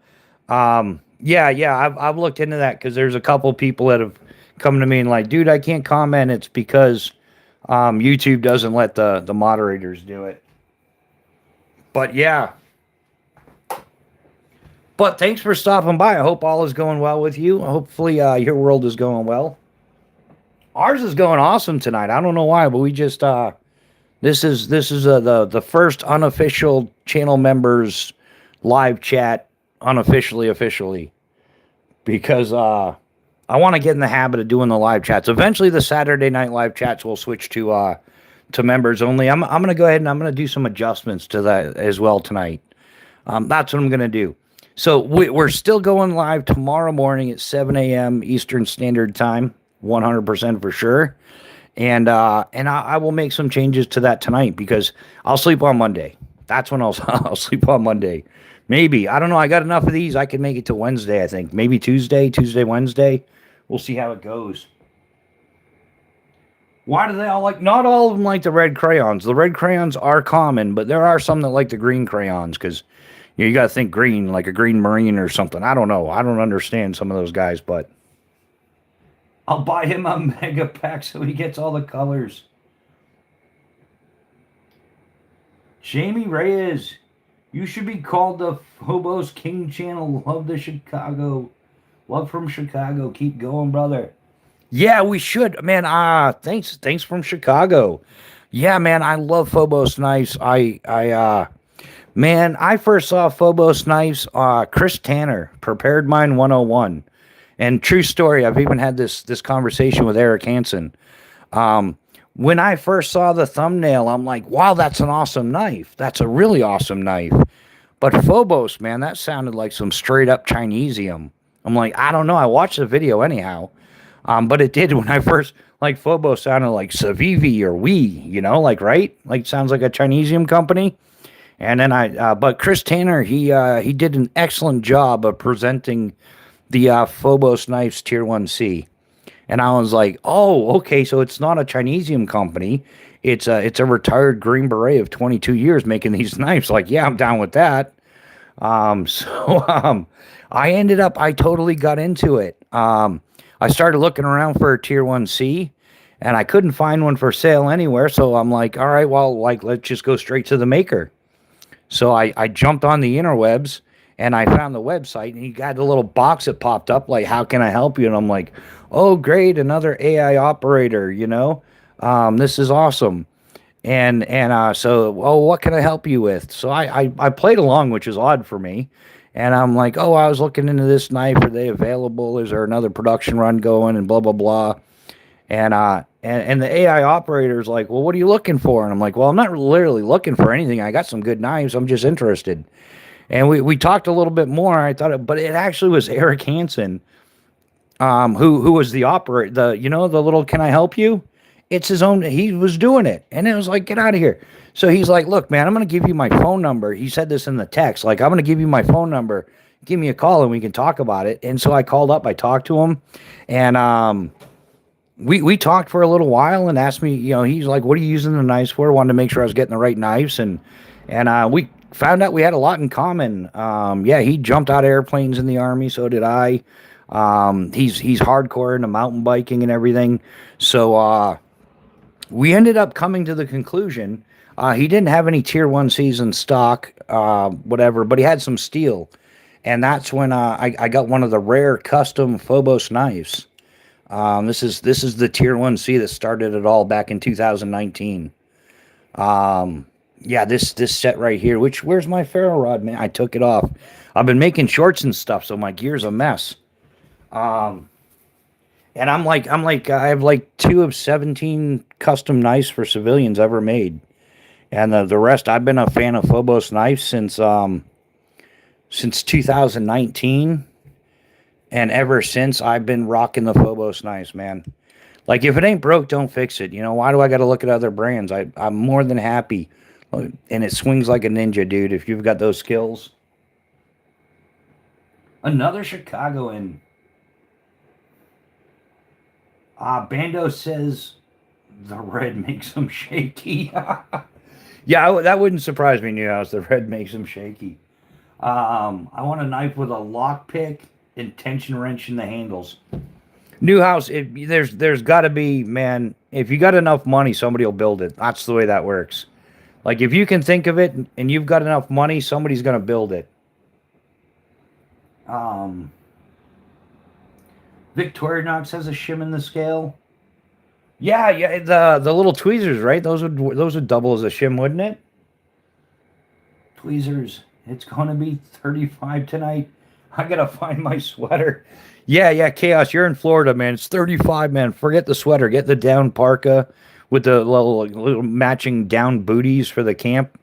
Yeah, I've looked into that because there's a couple people that have come to me and like, dude, I can't comment. It's because YouTube doesn't let the moderators do it. But yeah. But thanks for stopping by. I hope all is going well with you. Hopefully, your world is going well. Ours is going awesome tonight. I don't know why, but we just this is the first unofficial channel members live chat unofficially officially because I want to get in the habit of doing the live chats. Eventually, the Saturday night live chats will switch to members only. I'm gonna go ahead and I'm gonna do some adjustments to that as well tonight. That's what I'm gonna do. So we're still going live tomorrow morning at 7 a.m. Eastern Standard Time, 100% for sure. And I will make some changes to that tonight because I'll sleep on Monday. That's when I'll sleep on Monday. Maybe I don't know. I got enough of these. I can make it to Wednesday. I think maybe Tuesday, Wednesday. We'll see how it goes. Why do they all like? Not all of them like the red crayons. The red crayons are common, but there are some that like the green crayons because you got to think green, like a green marine or something. I don't know. I don't understand some of those guys, but I'll buy him a mega pack so he gets all the colors. Jamie Reyes, you should be called the Hobos King Channel. Love from Chicago. Keep going, brother. Yeah, we should, man. Thanks from Chicago. Yeah, man, I love Phobos knives. Man, I first saw Phobos knives. Chris Tanner, Prepared Mind 101. And true story, I've even had this conversation with Eric Hansen. When I first saw the thumbnail, I'm like, wow, that's an awesome knife. That's a really awesome knife. But Phobos, man, that sounded like some straight up Chinesium. I'm like, I don't know. I watched the video anyhow. But it did when I first, like, Phobos sounded like Savivi or Wii, like, right? Like, sounds like a Chinesium company. And then but Chris Tanner, he did an excellent job of presenting the Phobos knives Tier 1C. And I was like, oh, okay, so it's not a Chinesium company. It's a retired Green Beret of 22 years making these knives. Like, yeah, I'm down with that. So I totally got into it. I started looking around for a Tier 1C, and I couldn't find one for sale anywhere. So I'm like, all right, well, like, let's just go straight to the maker. So I jumped on the interwebs, and I found the website, and he got a little box that popped up, like, how can I help you? And I'm like, oh, great, another AI operator, this is awesome. So, oh, what can I help you with? So I played along, which is odd for me. And I'm like, oh, I was looking into this knife. Are they available? Is there another production run going? And blah blah blah. And the AI operator's like, well, what are you looking for? And I'm like, well, I'm not literally looking for anything. I got some good knives. I'm just interested. And we talked a little bit more. I thought, but it actually was Eric Hansen, who was the operator, the little "Can I help you?" It's his own. He was doing it, and it was like, get out of here. So he's like, look, man, I'm gonna give you my phone number. He said this in the text, like, I'm gonna give you my phone number. Give me a call and we can talk about it. And so I called up. I talked to him, and we talked for a little while and asked me, he's like, what are you using the knives for? Wanted to make sure I was getting the right knives, and we found out we had a lot in common. Yeah, he jumped out of airplanes in the Army, so did I. He's hardcore into mountain biking and everything. So we ended up coming to the conclusion he didn't have any tier one season stock, whatever, but he had some steel, and that's when I got one of the rare custom Phobos knives. This is the tier one C that started it all back in 2019. Yeah, this set right here. Where's my ferro rod, man? I took it off. I've been making shorts and stuff, so my gear's a mess. Um, and I have like 2 of 17 custom knives for civilians ever made, and the rest I've been a fan of Phobos knives since 2019, and ever since I've been rocking the Phobos knives, man. Like, if it ain't broke, don't fix it. Why do I got to look at other brands? I'm more than happy, and it swings like a ninja, dude. If you've got those skills. Another Chicagoan. Bando says the red makes him shaky. Yeah, that wouldn't surprise me, Newhouse. The red makes him shaky. I want a knife with a lockpick and tension wrench in the handles. Newhouse, there's got to be, man. If you got enough money, somebody will build it. That's the way that works. Like, if you can think of it and you've got enough money, somebody's gonna build it. Um, Victorinox has a shim in the scale. Yeah, yeah, the little tweezers, right? Those would double as a shim, wouldn't it? Tweezers. It's gonna be 35 tonight. I gotta find my sweater. Yeah, yeah, Chaos. You're in Florida, man. It's 35, man. Forget the sweater. Get the down parka with the little matching down booties for the camp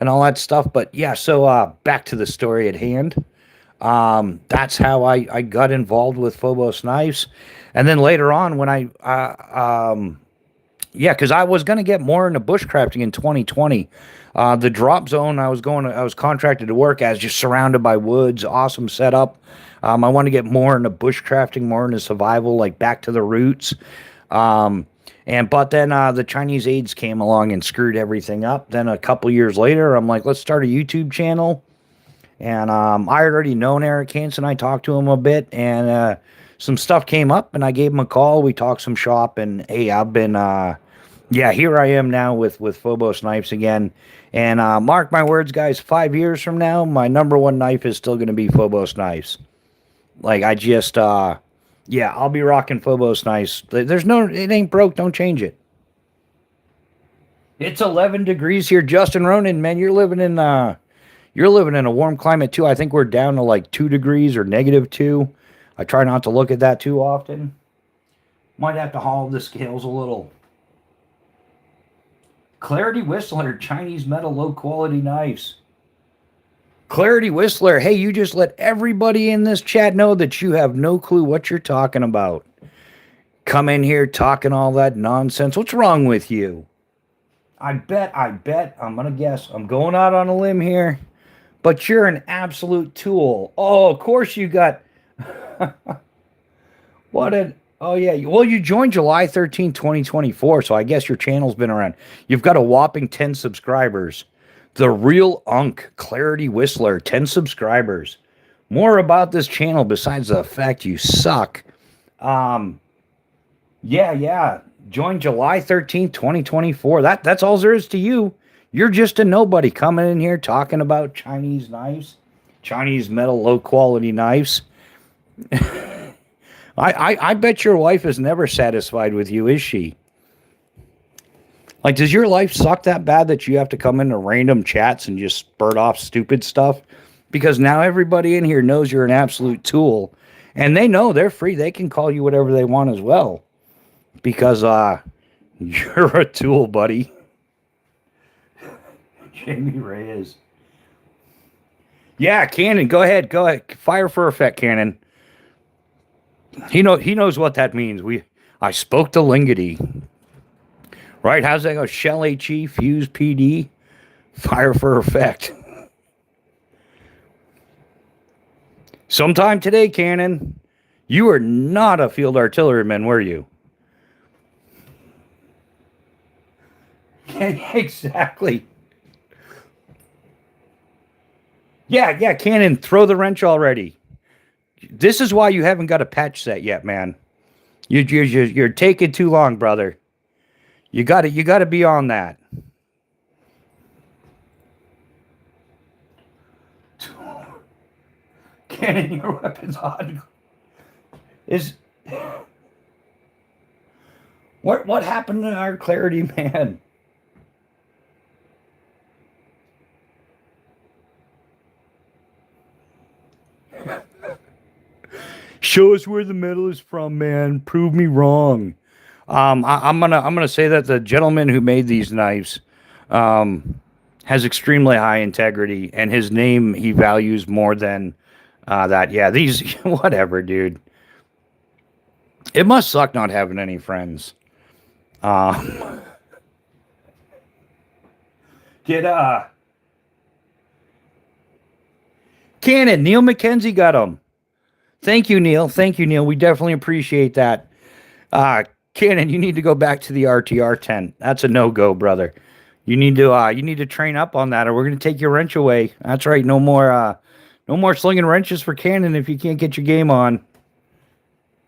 and all that stuff. But yeah, so back to the story at hand. That's how I got involved with Phobos knives, and then later on when yeah, because I was gonna get more into bushcrafting in 2020. The drop zone I was contracted to work as, just surrounded by woods, awesome setup. I want to get more into bushcrafting, more into survival, like back to the roots. Um, but then the Chinese aids came along and screwed everything up. Then a couple years later, I'm like, let's start a YouTube channel. And I had already known Eric Hansen. I talked to him a bit, and some stuff came up, and I gave him a call. We talked some shop, and hey, I've been, yeah, here I am now with Phobos knives again. And mark my words, guys, 5 years from now, my number one knife is still going to be Phobos knives. Like, yeah, I'll be rocking Phobos knives. It ain't broke, don't change it. It's 11 degrees here, Justin Ronan, man. You're living in a warm climate too. I think we're down to like 2 degrees or -2. I try not to look at that too often. Might have to haul the scales a little. Clarity Whistler, Chinese metal, low quality knives. Clarity Whistler, hey, you just let everybody in this chat know that you have no clue what you're talking about. Come in here talking all that nonsense. What's wrong with you? I bet, I'm going to guess. I'm going out on a limb here. But you're an absolute tool. Oh, of course you got... What an... Oh, yeah. Well, you joined July 13, 2024, so I guess your channel's been around. You've got a whopping 10 subscribers. The Real Unk, Clarity Whistler, 10 subscribers. More about this channel besides the fact you suck. Yeah. Join July 13th, 2024. That's all there is to you. You're just a nobody coming in here talking about Chinese knives, Chinese metal, low quality knives. I bet your wife is never satisfied with you, is she? Like, does your life suck that bad that you have to come into random chats and just spurt off stupid stuff? Because now everybody in here knows you're an absolute tool, and they know they're free. They can call you whatever they want as well. Because you're a tool, buddy. Jamie Reyes. Yeah, Cannon, go ahead. Go ahead. Fire for effect, Cannon. He knows what that means. I spoke to Lingity. Right? How's that go? Shell HE, Fuse PD, fire for effect. Sometime today, Cannon. You were not a field artilleryman, were you? Exactly. Yeah, Cannon, throw the wrench already. This is why you haven't got a patch set yet, man. You're taking too long, brother. You got to be on that. Cannon, your weapon's on. Is what happened to our clarity, man? Show us where the metal is from, man. Prove me wrong. I'm gonna say that the gentleman who made these knives has extremely high integrity, and his name he values more than that. Yeah, these whatever, dude. It must suck not having any friends. Get Cannon, Neil McKenzie got him. Thank you, Neil. Thank you, Neil. We definitely appreciate that. Cannon, you need to go back to the RTR tent. That's a no-go, brother. You need to train up on that, or we're gonna take your wrench away. That's right. No more slinging wrenches for Cannon if you can't get your game on.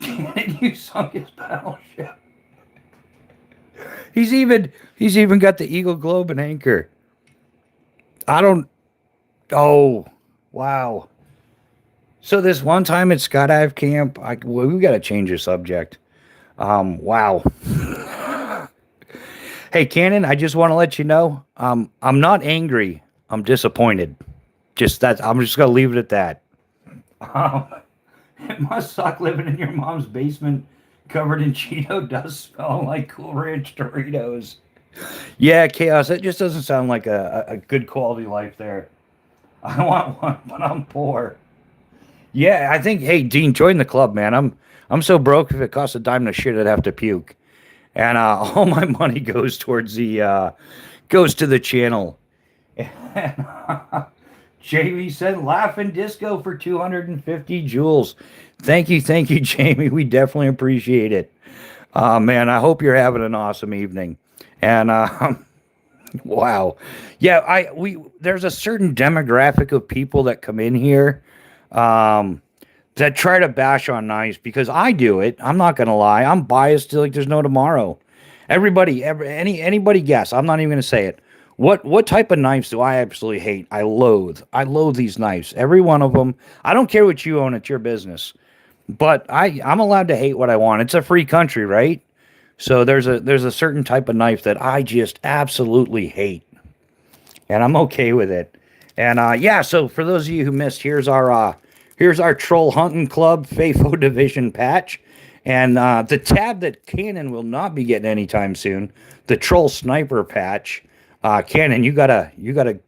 Cannon, you sunk his battleship. He's even got the Eagle Globe and anchor. Oh, wow. So this one time at Skydive Camp, we got to change the subject. Wow. Hey, Cannon, I just want to let you know, I'm not angry. I'm disappointed. I'm just gonna leave it at that. It must suck living in your mom's basement, covered in Cheeto dust, smelling like Cool Ranch Doritos. Yeah, Chaos. That just doesn't sound like a good quality life there. I want one, but I'm poor. Yeah, I think. Hey, Dean, join the club, man. I'm so broke. If it costs a dime to shit, I'd have to puke. And all my money goes towards goes to the channel. And, Jamie said, "Laughing Disco for 250 joules." Thank you, Jamie. We definitely appreciate it. Man, I hope you're having an awesome evening. And wow, yeah, there's a certain demographic of people that come in here that try to bash on knives because I do it. I'm not gonna lie. I'm biased to like there's no tomorrow. Anybody guess? I'm not even gonna say it. What type of knives do I absolutely hate? I loathe these knives. Every one of them. I don't care what you own. It's your business. But I'm allowed to hate what I want. It's a free country, right? So there's a certain type of knife that I just absolutely hate. And I'm okay with it. And yeah, so for those of you who missed, here's our Troll Hunting Club FAFO Division patch. And the tab that Cannon will not be getting anytime soon, the Troll Sniper patch. Cannon, you gotta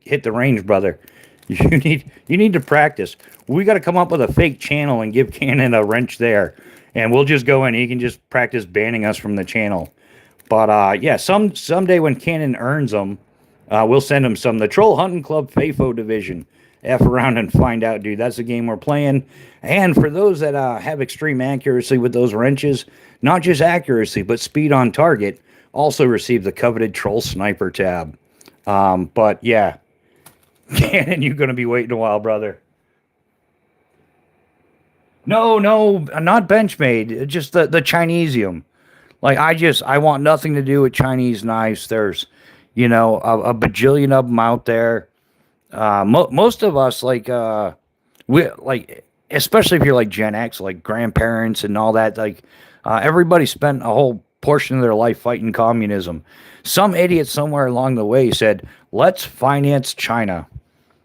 hit the range, brother. You need to practice. We gotta come up with a fake channel and give Cannon a wrench there, and we'll just go in. He can just practice banning us from the channel. But yeah, someday when Cannon earns them, we'll send him some. The Troll Hunting Club FAFO Division. F around and find out, dude. That's the game we're playing. And for those that have extreme accuracy with those wrenches, not just accuracy but speed on target, also receive the coveted Troll Sniper tab. But yeah, Cannon, you're going to be waiting a while, brother. No, not Benchmade. Just the Chinesium. Like, I want nothing to do with Chinese knives. There's, a bajillion of them out there. Most of us, especially if you're like Gen X, like grandparents and all that, everybody spent a whole portion of their life fighting communism. Some idiot somewhere along the way said, "Let's finance China."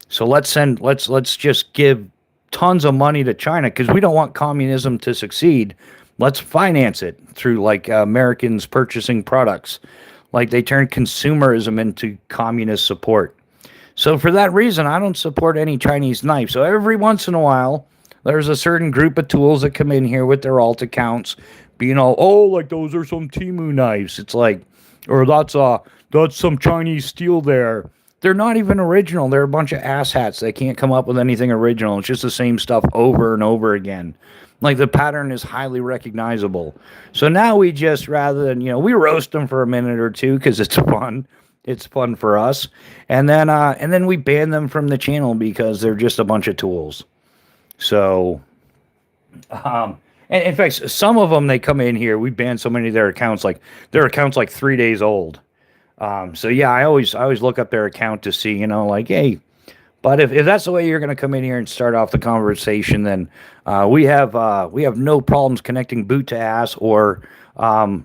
So let's just give tons of money to China because we don't want communism to succeed. Let's finance it through like Americans purchasing products. Like they turned consumerism into communist support. So for that reason, I don't support any Chinese knife. So every once in a while, there's a certain group of tools that come in here with their alt accounts, being all, oh, like those are some Timu knives. It's like, or that's some Chinese steel there. They're not even original. They're a bunch of asshats. They can't come up with anything original. It's just the same stuff over and over again. Like the pattern is highly recognizable. So now we just, rather than, we roast them for a minute or two because it's fun. It's fun for us. And then we ban them from the channel because they're just a bunch of tools. So, and in fact, some of them, they come in here, we ban so many of their accounts, like 3 days old. So yeah, I always look up their account to see, like, hey, but if that's the way you're going to come in here and start off the conversation, then we have no problems connecting boot to ass or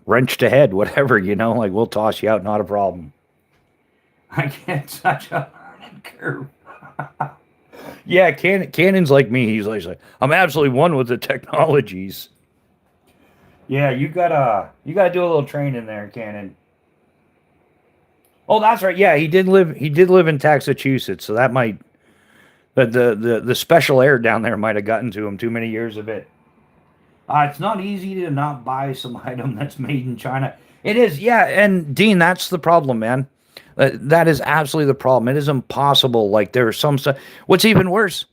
wrench to head, whatever, like we'll toss you out, not a problem. I get such a learning curve. Yeah, Cannon's like me. He's like, I'm absolutely one with the technologies. Yeah, you gotta do a little training there, Cannon. Oh, that's right. Yeah, he did live in Massachusetts, so that might the special air down there might have gotten to him. Too many years of it. It's not easy to not buy some item that's made in China. It is, yeah. And Dean, that's the problem, man. That is absolutely the problem. It is impossible. Like there are some stuff. What's even worse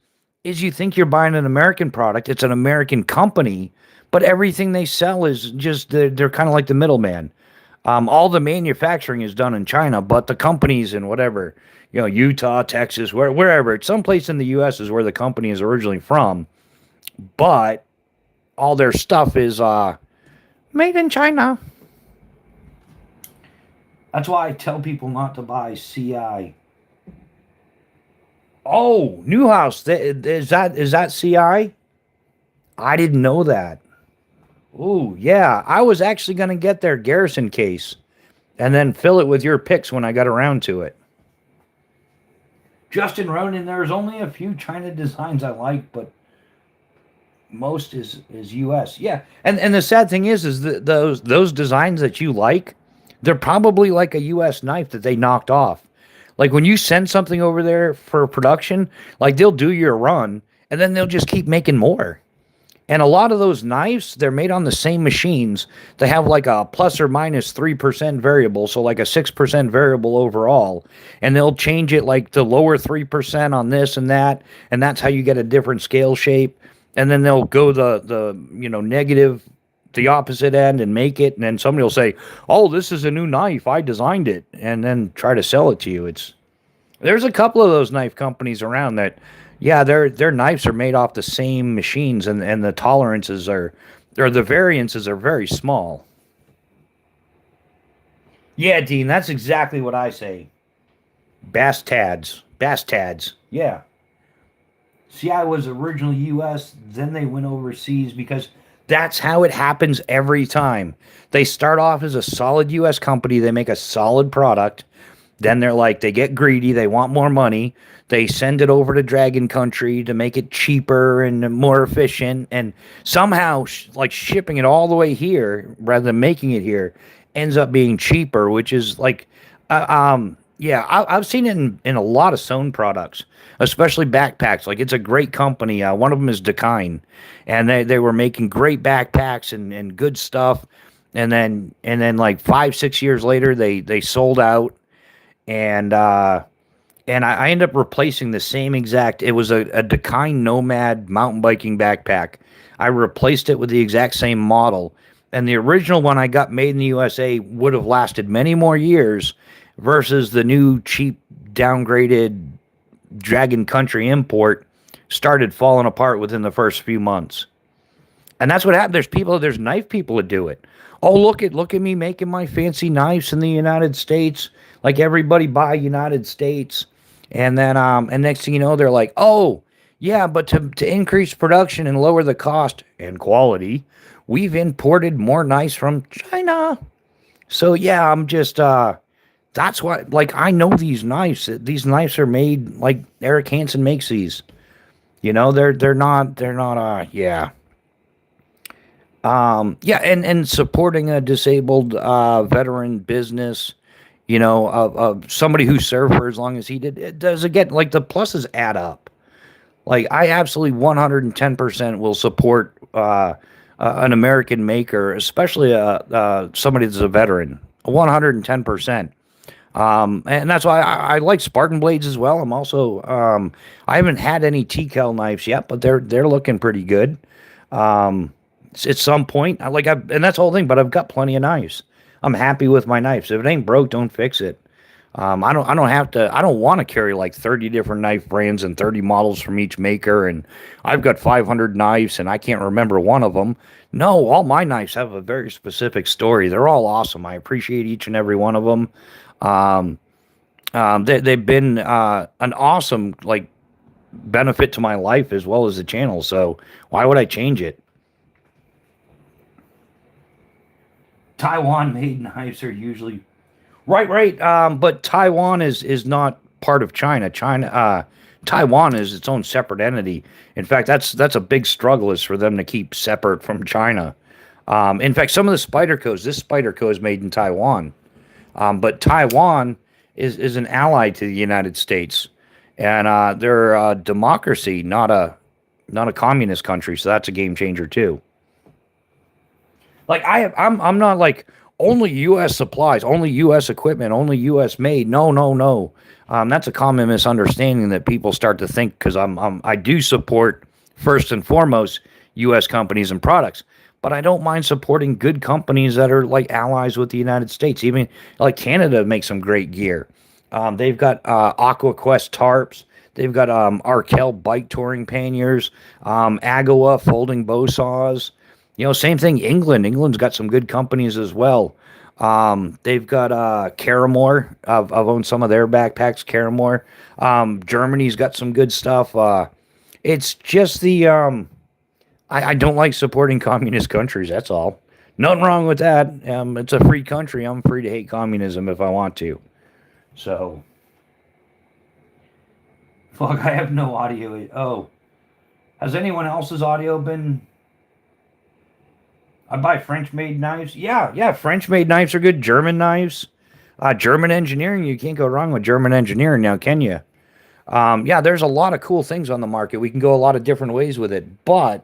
is you think you're buying an American product. It's an American company, but everything they sell is just they're kind of like the middleman. All the manufacturing is done in China, but the companies in whatever, Utah, Texas, wherever, it's someplace in the U.S. is where the company is originally from, but all their stuff is made in China. That's why I tell people not to buy CI. Oh, Newhouse, is that CI? I didn't know that. Oh, yeah. I was actually going to get their Garrison case and then fill it with your picks when I got around to it. Justin Ronan, there's only a few China designs I like, but most is US. Yeah. And the sad thing is that those designs that you like, they're probably like a US knife that they knocked off. Like when you send something over there for production, like they'll do your run and then they'll just keep making more. And a lot of those knives, they're made on the same machines. They have like a plus or minus 3% variable, so like a 6% variable overall. And they'll change it like the lower 3% on this and that, and that's how you get a different scale shape. And then they'll go the negative, the opposite end and make it. And then somebody will say, "Oh, this is a new knife. I designed it," and then try to sell it to you. There's a couple of those knife companies around that. Yeah, their knives are made off the same machines, and the tolerances or the variances are very small. Yeah, Dean, that's exactly what I say. Bastads. Yeah. See, I was originally U.S., then they went overseas because that's how it happens every time. They start off as a solid U.S. company. They make a solid product. Then they get greedy. They want more money. They send it over to Dragon Country to make it cheaper and more efficient. And somehow, shipping it all the way here rather than making it here ends up being cheaper, which is I've seen it in a lot of sewn products, especially backpacks. Like it's a great company. One of them is Dakine, and they were making great backpacks and good stuff. And then like 5-6 years later, they sold out. And I ended up replacing the same exact. It was a Dakine Nomad mountain biking backpack. I replaced it with the exact same model, and the original one I got made in the USA would have lasted many more years, versus the new cheap downgraded Dragon Country import started falling apart within the first few months. And that's what happened. There's knife people that do it. Oh, look at me making my fancy knives in the United States. Like everybody buy United States. And then and next thing you know, they're like, "Oh, yeah, but to increase production and lower the cost and quality, we've imported more knives from China. So yeah, I'm just that's why, like, I know these knives. These knives are made like Eric Hansen makes these. You know, they're not yeah. Yeah, and supporting a disabled veteran business, you know, of somebody who served for as long as he did, it does again, like, the pluses add up. Like, I absolutely 110% will support an American maker, especially somebody that's a veteran. 110%. And that's why I like Spartan blades as well. I'm also I haven't had any TCAL knives yet, but they're looking pretty good. At some point, and that's the whole thing. But I've got plenty of knives. I'm happy with my knives. If it ain't broke, don't fix it. I don't have to. I don't want to carry like 30 different knife brands and 30 models from each maker, and I've got 500 knives and I can't remember one of them. No, all my knives have a very specific story. They're all awesome. I appreciate each and every one of them. Um, they've been an awesome, like, benefit to my life as well as the channel. So why would I change it? Taiwan made knives are usually right. But Taiwan is not part of China. Taiwan is its own separate entity. In fact, that's a big struggle, is for them to keep separate from China. In fact, some of the Spydercos, this Spyderco is made in Taiwan. But Taiwan is an ally to the United States, and they're a democracy, not a communist country. So that's a game changer too. Like, I'm not like only U.S. supplies, only U.S. equipment, only U.S. made. No, no, no. That's a common misunderstanding that people start to think, because I do support first and foremost U.S. companies and products, but I don't mind supporting good companies that are like allies with the United States. Even like Canada makes some great gear. They've got AquaQuest tarps. They've got Arkell bike touring panniers, Agawa folding bow saws. You know, same thing. England's got some good companies as well. They've got Caramore. I've owned some of their backpacks. Caramore. Germany's got some good stuff. It's just I don't like supporting communist countries. That's all. Nothing wrong with that. It's a free country. I'm free to hate communism if I want to. So, fuck, I have no audio. Oh, has anyone else's audio been? I buy French made knives. Yeah, yeah, French made knives are good. German knives. German engineering. You can't go wrong with German engineering now, can you? Yeah, there's a lot of cool things on the market. We can go a lot of different ways with it. But,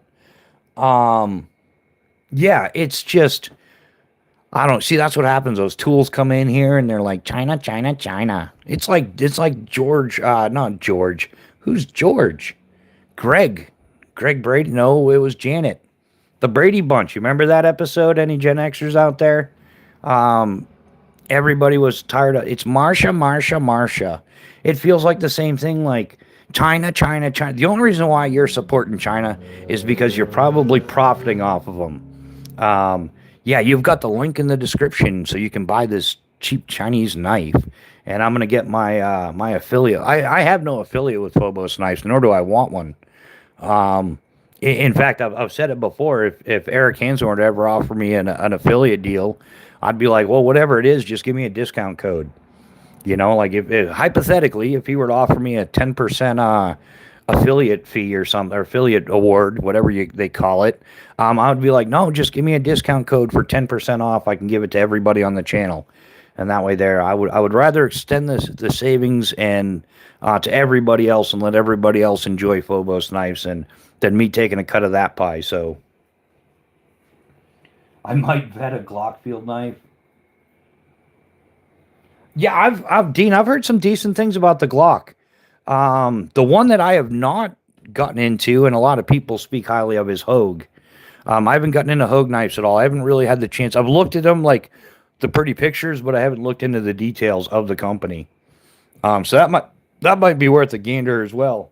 um, yeah, it's just, I don't see. That's what happens. Those tools come in here and they're like China, China, China. It's like George, not George. Who's George? Greg, Greg Brady. No, it was Janet. The Brady Bunch. You remember that episode? Any Gen Xers out there? Um, Everybody was tired of it's Marsha, Marsha, Marsha. It feels like the same thing, like China, China, China. The only reason why you're supporting China is because you're probably profiting off of them. Yeah, you've got the link in the description so you can buy this cheap Chinese knife. And I'm gonna get my affiliate. I have no affiliate with Phobos Knives, nor do I want one. In fact, I've said it before. If Eric Hansen were to ever offer me an affiliate deal, I'd be like, well, whatever it is, just give me a discount code. You know, like, if hypothetically, if he were to offer me a 10% affiliate fee or something, or affiliate award, whatever they call it, I would be like, no, just give me a discount code for 10% off. I can give it to everybody on the channel, and that way, I would rather extend the savings and to everybody else, and let everybody else enjoy Phobos knives, and than me taking a cut of that pie. So I might vet a Glock field knife. Yeah, I've heard some decent things about the Glock. The one that I have not gotten into, and a lot of people speak highly of, is Hogue. I haven't gotten into Hogue knives at all. I haven't really had the chance. I've looked at them, like the pretty pictures, but I haven't looked into the details of the company. So that might be worth a gander as well.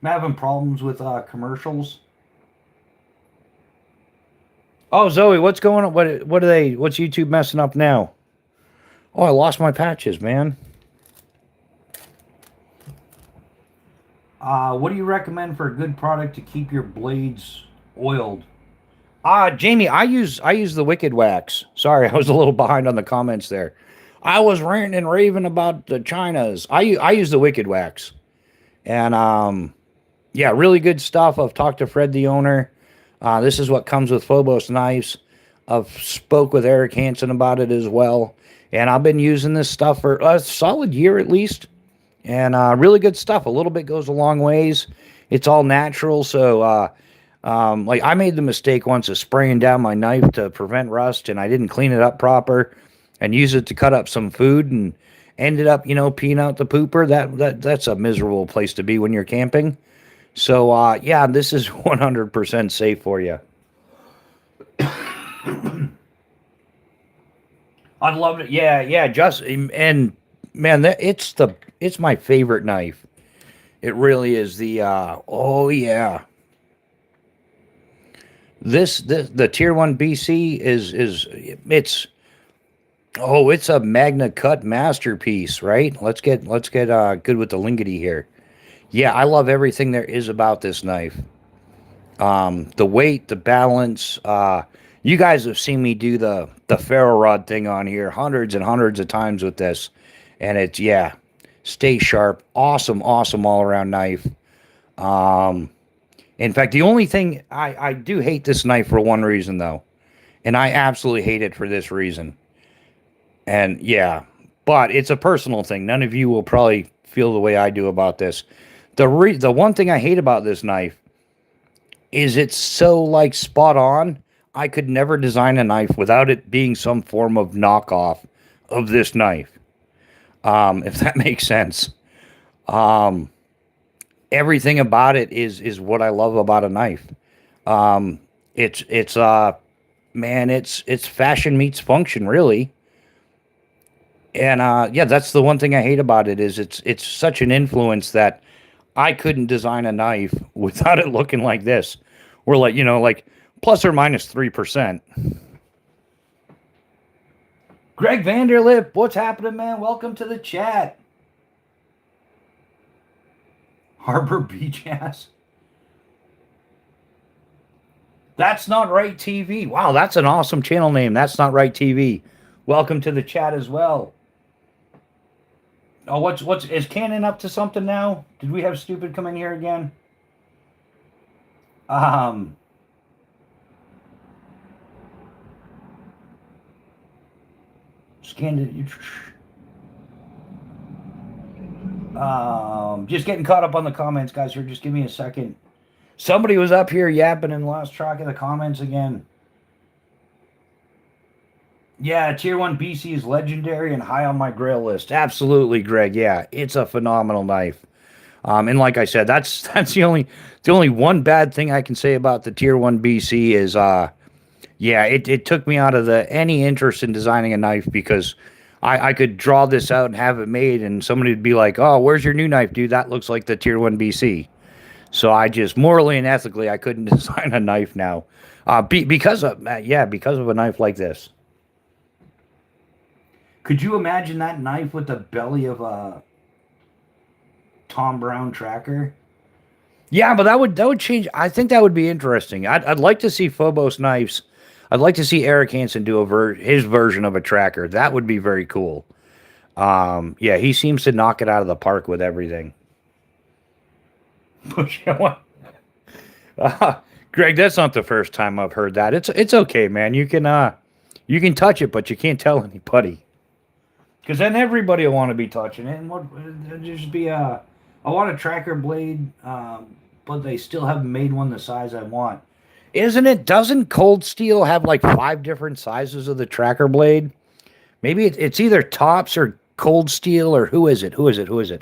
I'm having problems with commercials. Oh, Zoe, what's going on? What are they? What's YouTube messing up now? Oh, I lost my patches, man. What do you recommend for a good product to keep your blades oiled? Jamie, I use the Wicked Wax. Sorry, I was a little behind on the comments there. I was ranting and raving about the Chinas. I use the Wicked Wax, and yeah, really good stuff. I've talked to Fred, the owner. This is what comes with Phobos knives. I've spoke with Eric Hansen about it as well, and I've been using this stuff for a solid year at least, and really good stuff. A little bit goes a long ways. It's all natural, so like I made the mistake once of spraying down my knife to prevent rust, and I didn't clean it up proper, and use it to cut up some food, and ended up, peeing out the pooper. That's a miserable place to be when you're camping. So yeah, this is 100% safe for you. I loved it. Yeah, yeah, just and man, it's my favorite knife. It really is oh yeah. This the tier 1 BC is it's a Magna Cut masterpiece, right? Let's get good with the lingity here. Yeah, I love everything there is about this knife. The weight, the balance. You guys have seen me do the ferro rod thing on here hundreds and hundreds of times with this, and it's yeah, stay sharp, awesome, awesome all around knife. Um, in fact, the only thing I do hate this knife for one reason though, and I absolutely hate it for this reason. And yeah, but it's a personal thing. None of you will probably feel the way I do about this. The one thing I hate about this knife is it's so like spot on. I could never design a knife without it being some form of knockoff of this knife. If that makes sense. Um, Everything about it is what I love about a knife. Um, it's man, it's fashion meets function really. And yeah, that's the one thing I hate about it is it's such an influence that I couldn't design a knife without it looking like this. We're like, like plus or minus 3%. Greg Vanderlip, what's happening, man? Welcome to the chat. Harbor Beach ass. That's Not Right TV. Wow, that's an awesome channel name. That's Not Right TV. Welcome to the chat as well. Oh, what's is Canon up to something now? Did we have stupid come in here again? Scanned. Just getting caught up on the comments, guys. Here, just give me a second. Somebody was up here yapping and lost track of the comments again. Yeah, Tier 1 BC is legendary and high on my grail list. Absolutely, Greg. Yeah, it's a phenomenal knife. And like I said, that's the only one bad thing I can say about the Tier 1 BC is yeah, it took me out of any interest in designing a knife because I could draw this out and have it made and somebody would be like, "Oh, where's your new knife, dude? That looks like the Tier 1 BC." So I just morally and ethically I couldn't design a knife now. Because of a knife like this. Could you imagine that knife with the belly of a Tom Brown tracker? Yeah, but that would change. I think that would be interesting. I'd like to see Phobos knives. I'd like to see Eric Hansen do his version of a tracker. That would be very cool. Yeah, he seems to knock it out of the park with everything. Greg, that's not the first time I've heard that. It's okay, man. You can touch it, but you can't tell anybody. Because then everybody will want to be touching it, and it'll just be I want a tracker blade, but they still haven't made one the size I want. Doesn't Cold Steel have like 5 different sizes of the tracker blade? Maybe it's either Tops or Cold Steel, or who is it?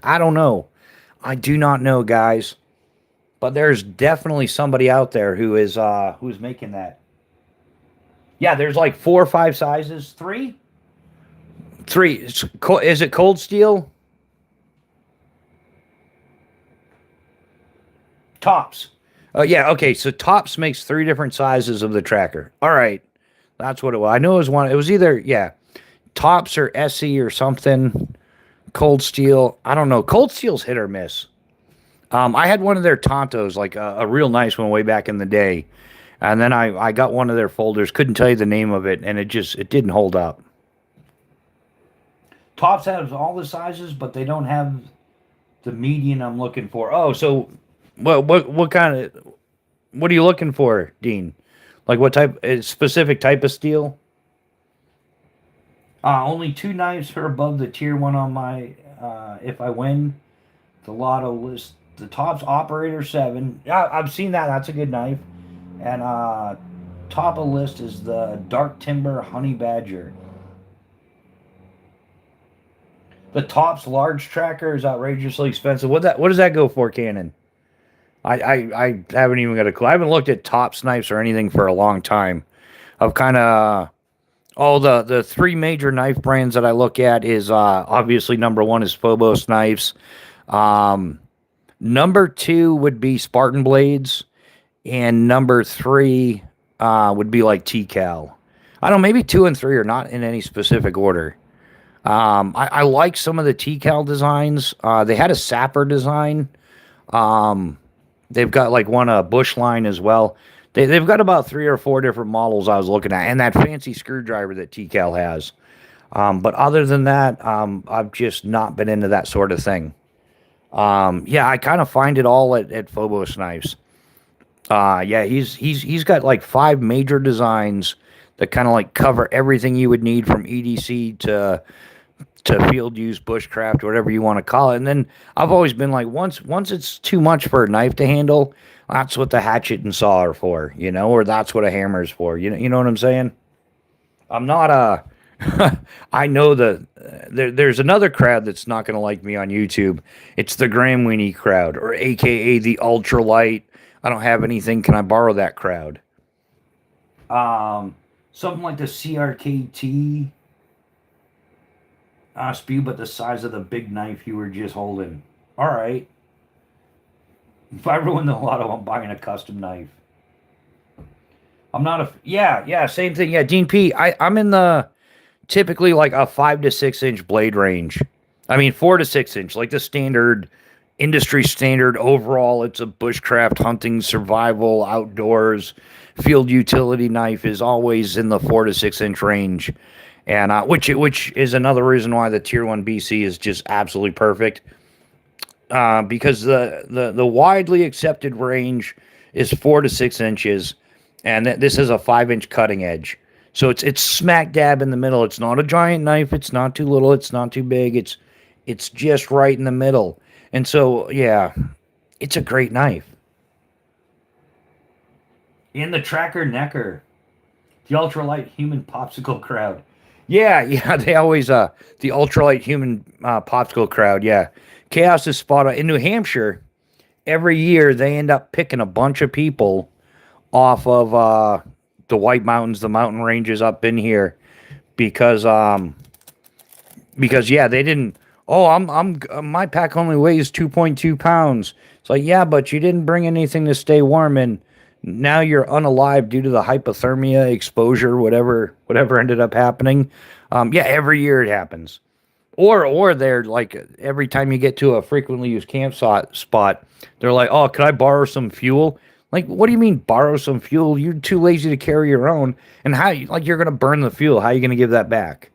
I don't know. I do not know, guys. But there's definitely somebody out there who's making that. Yeah, there's like 4 or 5 sizes. 3? 3. Is it Cold Steel? Tops. Oh, yeah, okay, so Tops makes 3 different sizes of the tracker. All right, that's what it was. I know it was one. It was either, yeah, Tops or SE or something. Cold Steel. I don't know. Cold Steel's hit or miss. I had one of their Tontos, like a real nice one way back in the day. And then I got one of their folders, couldn't tell you the name of it, and it didn't hold up. Tops has all the sizes, but they don't have the median I'm looking for. Oh, so what kind of what are you looking for, Dean? Like what type? A specific type of steel? Only two knives are above the tier one on my. If I win the lotto list, the tops operator seven. Yeah, I've seen that. That's a good knife. And top of list is the dark timber honey badger. The tops large tracker is outrageously expensive. What does that go for, Canon? I haven't even got a clue. I haven't looked at tops knives or anything for a long time. I've kind of all the three major knife brands that I look at is obviously number one is Phobos knives. Um, Number two would be Spartan blades, and number three would be like T-Cal. I don't know, maybe two and three are not in any specific order. I like some of the T-Cal designs. They had a Sapper design. Um, they've got like one Bush line as well. They've got about three or four different models I was looking at, and that fancy screwdriver that T-Cal has. But other than that, I've just not been into that sort of thing. Yeah, I kind of find it all at Phobos Knives. Yeah, he's got like five major designs that kind of like cover everything you would need from EDC to field use, bushcraft, whatever you want to call it. And then I've always been like, once it's too much for a knife to handle, that's what the hatchet and saw are for, or that's what a hammer is for. You know what I'm saying? I'm not a. I know there's another crowd that's not going to like me on YouTube. It's the Graham Weenie crowd, or AKA the ultralight. I don't have anything. Can I borrow that crowd? Something like the CRKT spew, but the size of the big knife you were just holding. All right. If I ruin the lotto, I'm buying a custom knife. I'm not a. Yeah, same thing. Yeah, Dean P. I'm in the typically like a 5 to 6 inch blade range. I mean, 4 to 6 inch, like the standard industry standard overall. It's a bushcraft hunting survival outdoors field utility knife is always in the 4 to 6 inch range, and which is another reason why the tier one BC is just absolutely perfect. Because the widely accepted range is 4 to 6 inches, and this is a 5 inch cutting edge. So it's smack dab in the middle. It's not a giant knife. It's not too little. It's not too big. It's just right in the middle. And so yeah, it's a great knife. In the Tracker Necker, the ultralight human popsicle crowd. Yeah, they always the ultralight human popsicle crowd. Yeah, Chaos is spot on. In New Hampshire, every year they end up picking a bunch of people off of the White Mountains, the mountain ranges up in here, because yeah, they didn't. Oh, I'm my pack only weighs 2.2 pounds. It's like, yeah, but you didn't bring anything to stay warm, and now you're unalive due to the hypothermia exposure, whatever ended up happening. Yeah, every year it happens. Or they're like, every time you get to a frequently used spot, they're like, oh, could I borrow some fuel? Like, what do you mean borrow some fuel? You're too lazy to carry your own. And how, like, you're going to burn the fuel. How are you going to give that back?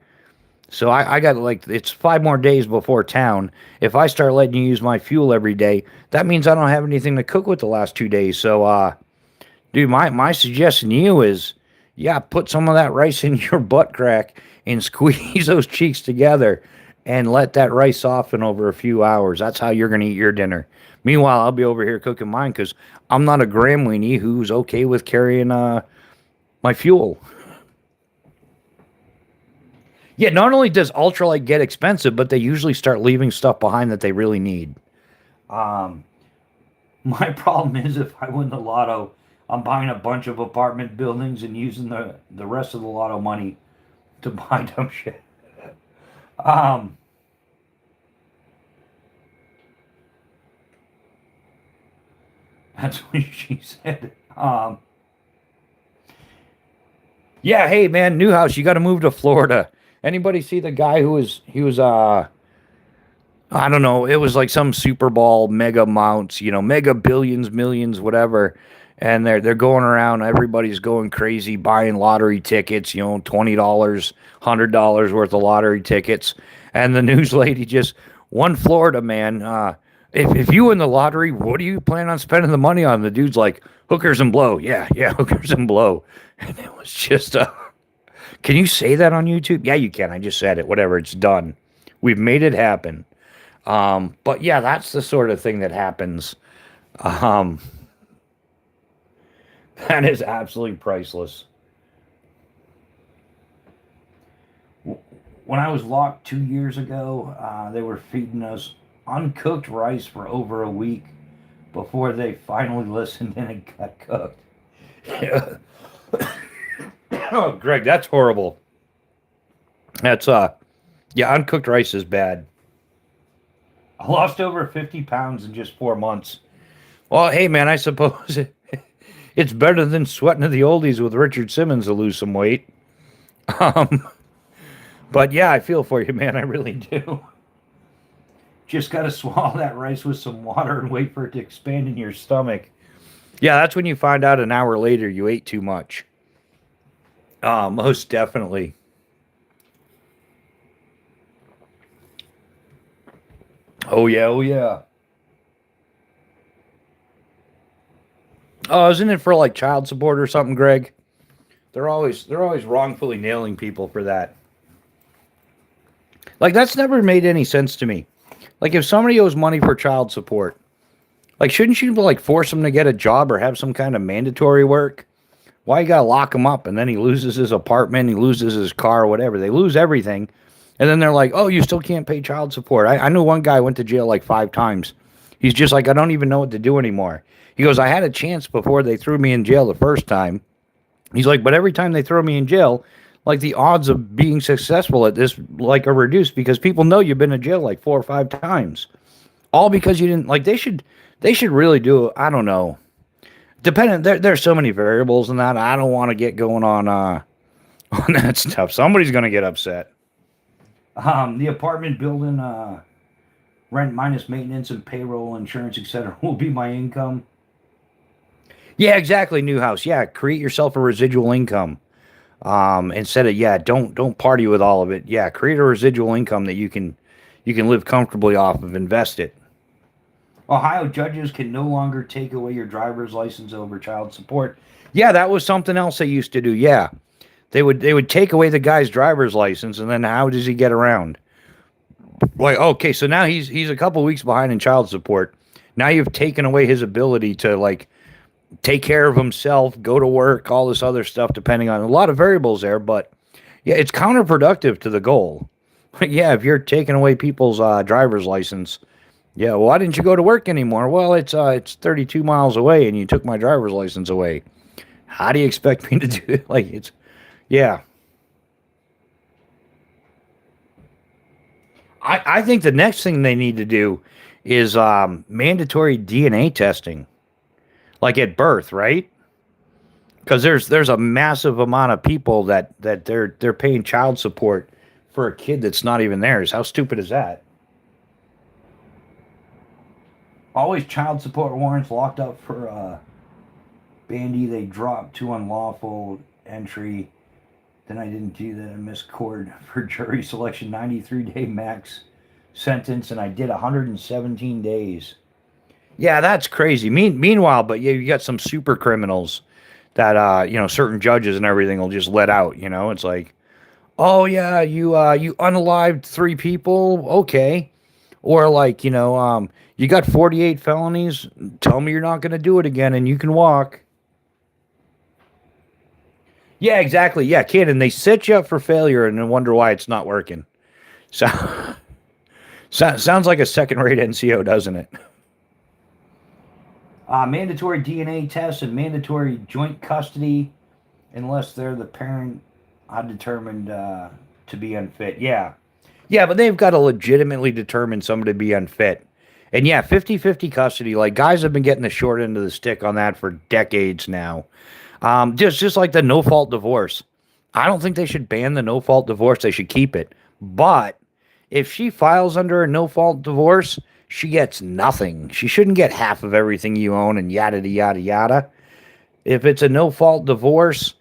So I got, like, it's 5 more days before town. If I start letting you use my fuel every day, that means I don't have anything to cook with the last 2 days. So, dude, my suggestion to you is, yeah, put some of that rice in your butt crack and squeeze those cheeks together and let that rice soften over a few hours. That's how you're going to eat your dinner. Meanwhile, I'll be over here cooking mine because I'm not a Graham Weenie who's okay with carrying my fuel. Yeah, not only does ultralight get expensive, but they usually start leaving stuff behind that they really need. Um, my problem is, if I win the lotto, I'm buying a bunch of apartment buildings and using the rest of the lotto money to buy dumb shit. Um, that's what she said. Yeah, hey man, Newhouse, you got to move to Florida. Anybody see the guy he was I don't know, it was like some Super Bowl mega mounts, mega billions, millions, whatever. and they're going around. Everybody's going crazy buying lottery tickets. You know, $20, $100 worth of lottery tickets. And the news lady just one Florida man. If you win the lottery, what do you plan on spending the money on? The dude's like hookers and blow. Yeah, yeah, hookers and blow. And it was just can you say that on YouTube? Yeah, you can. I just said it. Whatever. It's done. We've made it happen. But yeah, that's the sort of thing that happens. Um, that is absolutely priceless. When I was locked 2 years ago, they were feeding us uncooked rice for over a week before they finally listened and it got cooked. Oh, Greg, that's horrible. That's yeah, uncooked rice is bad. I lost over 50 pounds in just 4 months. Well, hey man, I suppose it's better than sweating to the oldies with Richard Simmons to lose some weight. Um, but yeah, I feel for you, man. I really do. Just got to swallow that rice with some water and wait for it to expand in your stomach. Yeah, that's when you find out an hour later you ate too much. Most definitely. Oh yeah, oh yeah. Oh, isn't it for like child support or something, Greg? They're always wrongfully nailing people for that. Like that's never made any sense to me. Like if somebody owes money for child support, like shouldn't you like force him to get a job or have some kind of mandatory work? Why you gotta lock him up and then he loses his apartment, he loses his car, whatever. They lose everything, and then they're like, "Oh, you still can't pay child support." I knew one guy went to jail like 5 times. He's just like, "I don't even know what to do anymore." He goes, "I had a chance before they threw me in jail the first time." He's like, "But every time they throw me in jail, like the odds of being successful at this like are reduced because people know you've been in jail like 4 or 5 times, all because you didn't like." They should really do. I don't know. Depending, there's so many variables in that. I don't want to get going on on that stuff. Somebody's gonna get upset. The apartment building rent minus maintenance and payroll, insurance, etc. will be my income. Yeah, exactly. New house. Yeah, create yourself a residual income. Instead of yeah, don't party with all of it. Yeah, create a residual income that you can live comfortably off of. Invest it. Ohio judges can no longer take away your driver's license over child support. Yeah, that was something else they used to do. Yeah, they would take away the guy's driver's license, and then how does he get around? Like, okay, so now he's a couple weeks behind in child support. Now you've taken away his ability to like take care of himself, go to work, all this other stuff, depending on a lot of variables there. But yeah, it's counterproductive to the goal. Yeah, if you're taking away people's driver's license, yeah, well, why didn't you go to work anymore? Well, it's 32 miles away, and you took my driver's license away. How do you expect me to do it? Like it's yeah. I think the next thing they need to do is mandatory DNA testing, like at birth, right? Because there's a massive amount of people that they're paying child support for a kid that's not even theirs. How stupid is that? Always child support warrants locked up for Bandy. They dropped to unlawful entry. Then I didn't do that. I missed court for jury selection. 93-day max sentence, and I did 117 days. Yeah, that's crazy. Meanwhile, but yeah, you got some super criminals that certain judges and everything will just let out. It's like, oh yeah, you unalived 3 people, okay, or like you got 48 felonies. Tell me you're not going to do it again, and you can walk. Yeah, exactly. Yeah, kid, and they set you up for failure, and then wonder why it's not working. So, sounds like a second-rate NCO, doesn't it? Mandatory DNA tests and mandatory joint custody, unless they're the parent determined to be unfit. Yeah. Yeah, but they've got to legitimately determine somebody to be unfit. And yeah, 50-50 custody. Like, guys have been getting the short end of the stick on that for decades now. Just like the no-fault divorce. I don't think they should ban the no-fault divorce. They should keep it. But if she files under a no-fault divorce, she gets nothing. She shouldn't get half of everything you own and yada, yada, yada. If it's a no fault divorce,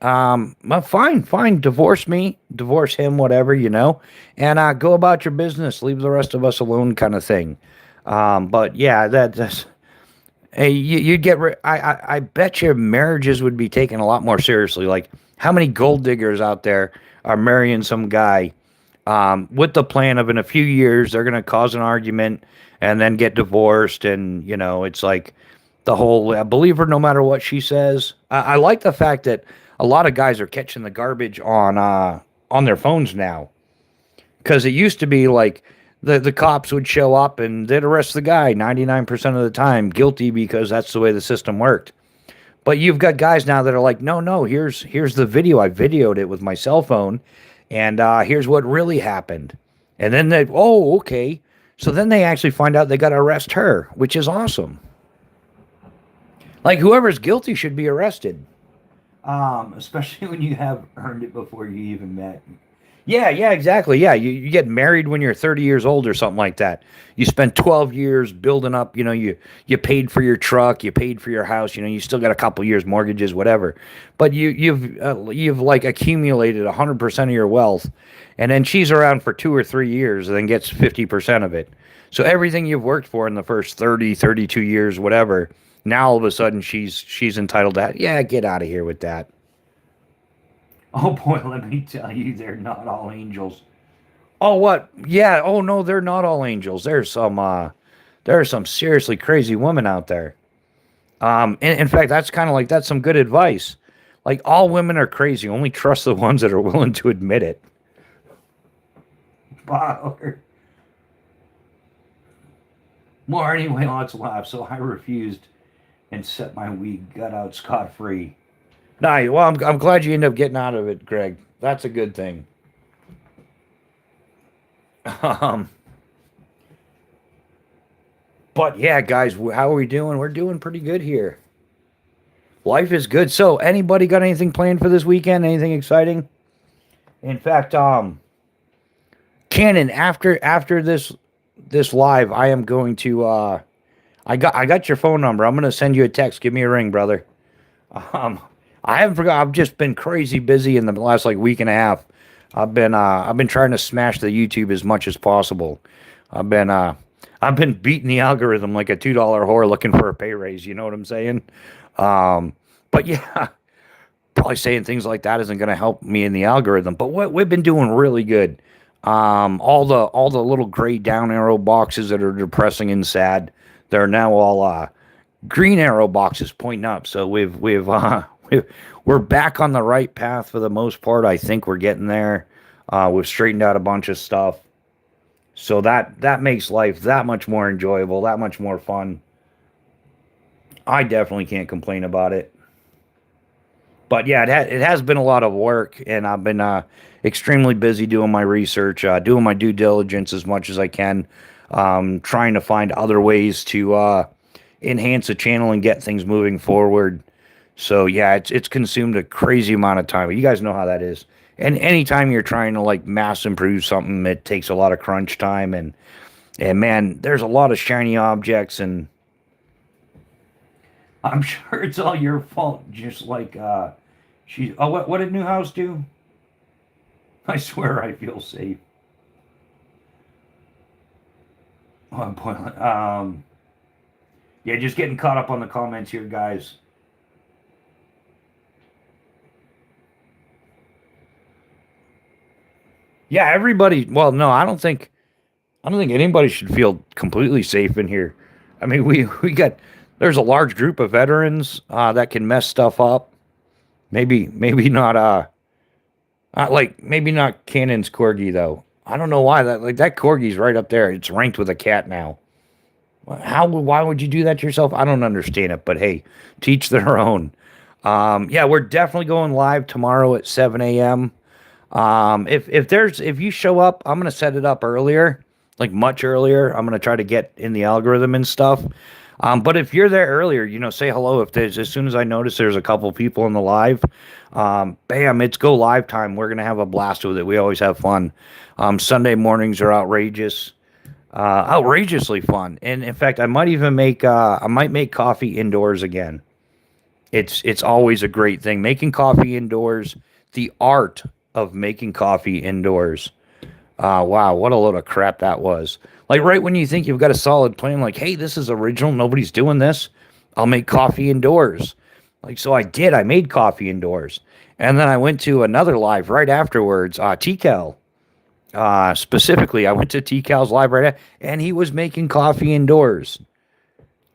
well, fine, divorce me, divorce him, whatever, and go about your business, leave the rest of us alone, kind of thing. But yeah, that's hey, you'd get. I bet your marriages would be taken a lot more seriously. Like, how many gold diggers out there are marrying some guy with the plan of in a few years they're going to cause an argument and then get divorced, and it's like the whole believe her no matter what she says. I like the fact that a lot of guys are catching the garbage on their phones now, because it used to be like the cops would show up and they'd arrest the guy 99% of the time, guilty, because that's the way the system worked. But you've got guys now that are like, no, here's the video. I videoed it with my cell phone, and here's what really happened. And then they, oh, okay. So then they actually find out they got to arrest her, which is awesome. Like, whoever's guilty should be arrested. Especially when you have earned it before you even met. Yeah, exactly. Yeah, you get married when you're 30 years old or something like that. You spent 12 years building up. You paid for your truck, you paid for your house. You still got a couple years mortgages, whatever. But you've like accumulated 100% of your wealth, and then she's around for 2 or 3 years, and then gets 50% of it. So everything you've worked for in the first 30, 32 years, whatever. Now all of a sudden she's entitled to that. Yeah, get out of here with that. Oh boy, let me tell you, they're not all angels. Oh what? Yeah. Oh no, they're not all angels. There are some seriously crazy women out there. In fact, that's kind of like that's some good advice. Like, all women are crazy. Only trust the ones that are willing to admit it. Well, anyway, let's laugh. So I refused and set my weed gut out scot free. Nah, well, I'm glad you end up getting out of it, Greg. That's a good thing. Um, but yeah, guys, how are we doing? We're doing pretty good here. Life is good. So, anybody got anything planned for this weekend? Anything exciting? In fact, Cannon, after this live, I am going to I got your phone number. I'm gonna send you a text. Give me a ring, brother. Um, I haven't forgot. I've just been crazy busy in the last like week and a half. I've been trying to smash the YouTube as much as possible. I've been uh I've been beating the algorithm like a $2 whore looking for a pay raise. You know what I'm saying? Um, but yeah, probably saying things like that isn't going to help me in the algorithm. But what we've been doing really good. All the little gray down arrow boxes that are depressing and sad, they're now all green arrow boxes pointing up. So we're back on the right path for the most part. I think we're getting there. We've straightened out a bunch of stuff, so that makes life that much more enjoyable, that much more fun. I definitely can't complain about it. But yeah, it has been a lot of work, and I've been extremely busy doing my research, doing my due diligence as much as I can, trying to find other ways to enhance the channel and get things moving forward. So yeah, it's consumed a crazy amount of time. You guys know how that is. And anytime you're trying to like mass improve something, it takes a lot of crunch time, and man, there's a lot of shiny objects, and I'm sure it's all your fault. Just like she. Oh, what did Newhouse do? I swear I feel safe. Oh, boy. Yeah, just getting caught up on the comments here, guys. Yeah, everybody. Well, no, I don't think anybody should feel completely safe in here. I mean, we got there's a large group of veterans that can mess stuff up. Maybe not like maybe not Cannon's corgi though. I don't know why that corgi's right up there. It's ranked with a cat now. Why would you do that to yourself? I don't understand it, but hey, teach their own. Yeah, we're definitely going live tomorrow at 7 a.m. If you show up, I'm gonna set it up earlier, like much earlier. I'm gonna try to get in the algorithm and stuff. But if you're there earlier, say hello. If there's as soon as I notice there's a couple people in the live, bam, it's go live time. We're gonna have a blast with it. We always have fun. Sunday mornings are outrageously fun. And in fact, I might make coffee indoors again. It's always a great thing. Making coffee indoors, the art of making coffee indoors. Wow, what a load of crap that was. Like right when you think you've got a solid plan, like, hey, this is original, nobody's doing this. I'll make coffee indoors. Like so I did. I made coffee indoors. And then I went to another live right afterwards, TCal. Specifically, I went to TCal's live right after, and he was making coffee indoors.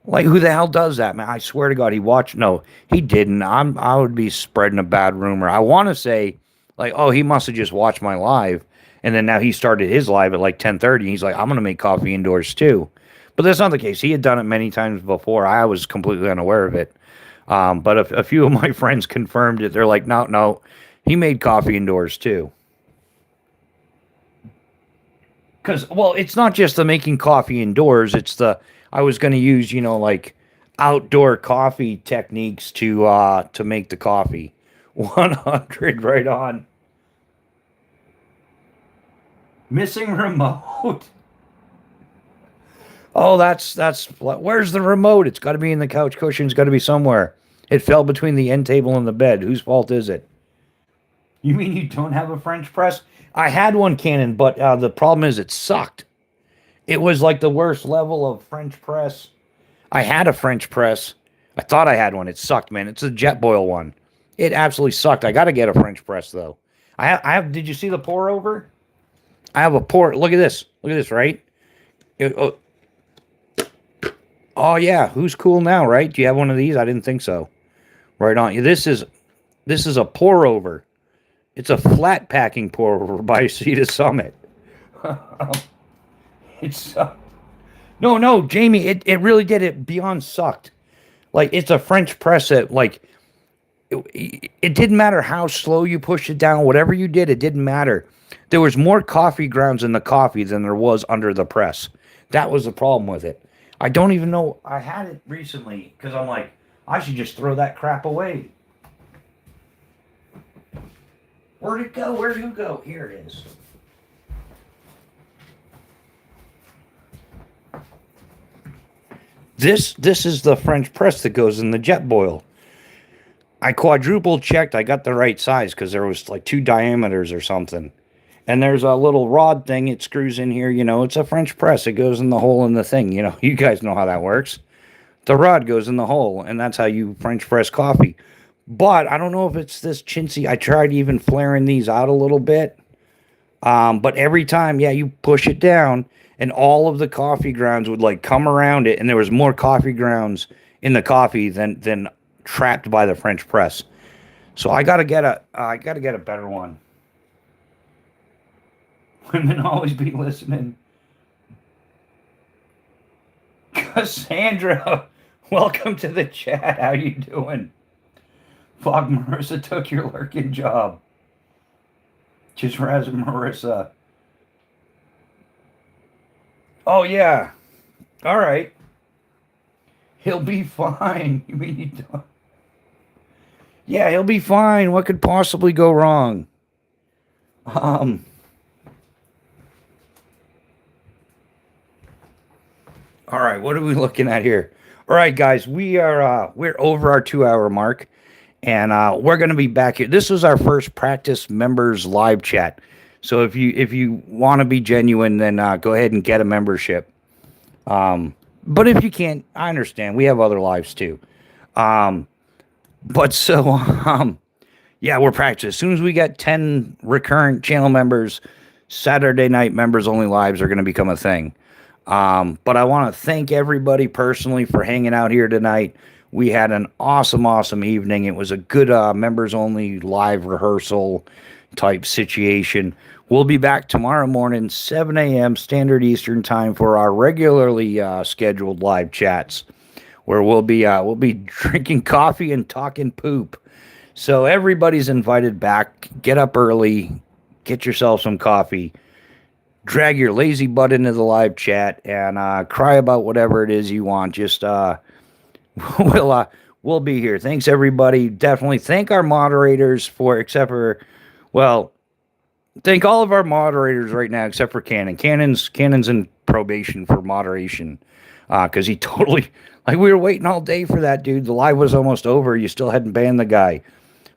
Like who the hell does that, man? I swear to God, he watched. No, he didn't. I would be spreading a bad rumor. I want to say, like, oh, he must have just watched my live, and then now he started his live at like 10:30. He's like, I'm gonna make coffee indoors too, but that's not the case. He had done it many times before. I was completely unaware of it. But a few of my friends confirmed it. They're like, no, no, he made coffee indoors too. Because well, it's not just the making coffee indoors. It's the I was going to use like outdoor coffee techniques to make the coffee. 100 right on. Missing remote. Oh, that's where's the remote? It's got to be in the couch cushion. It's got to be somewhere. It fell between the end table and the bed. Whose fault is it? You mean you don't have a French press? I had one Canon, but the problem is it sucked. It was like the worst level of French press. I had a French press. I thought I had one. It sucked, man. It's a Jetboil one. It absolutely sucked. I got to get a French press though. I have. Did you see the pour over? I have a pour. Look at this. Look at this. Right. Oh, oh yeah. Who's cool now? Right? Do you have one of these? I didn't think so. Right on. This is a pour over. It's a flat packing pour over by Cedar Summit. It's no, no, Jamie. It really did. It beyond sucked. Like it's a French press that like it didn't matter how slow you pushed it down. Whatever you did, it didn't matter. There was more coffee grounds in the coffee than there was under the press. That was the problem with it. I don't even know. I had it recently because I'm like, I should just throw that crap away. Where'd it go? Where'd you go? Here it is. This is the French press that goes in the Jetboil. I quadruple checked. I got the right size because there was like two diameters or something. And there's a little rod thing. It screws in here. It's a French press. It goes in the hole in the thing. You guys know how that works. The rod goes in the hole, and that's how you French press coffee. But I don't know if it's this chintzy. I tried even flaring these out a little bit. But every time, yeah, you push it down, and all of the coffee grounds would like come around it, and there was more coffee grounds in the coffee than trapped by the French press. So I gotta get a better one. Women always be listening. Cassandra, welcome to the chat. How you doing? Fuck, Marissa took your lurking job. Just razz Marissa. Oh yeah. All right. He'll be fine. You mean you don't? Yeah, he'll be fine. What could possibly go wrong? Um. All right. What are we looking at here? All right, guys. We're over our 2 hour mark, and we're gonna be back here. This was our first practice members live chat. So if you want to be genuine, then go ahead and get a membership. But if you can't, I understand. We have other lives too. Um, but so yeah, we're practicing. As soon as we get 10 recurrent channel members, Saturday night members only lives are going to become a thing. But I want to thank everybody personally for hanging out here tonight. We had an awesome, awesome evening. It was a good members only live rehearsal type situation. We'll be back tomorrow morning, 7 a.m. Standard Eastern Time for our regularly scheduled live chats, where we'll be drinking coffee and talking poop. So everybody's invited back. Get up early, get yourself some coffee, drag your lazy butt into the live chat, and cry about whatever it is you want. Just we'll be here. Thanks everybody. Definitely thank our moderators except for well. Thank all of our moderators right now, except for Cannon. Cannon's in probation for moderation. because he totally, like, we were waiting all day for that, dude. The live was almost over. You still hadn't banned the guy.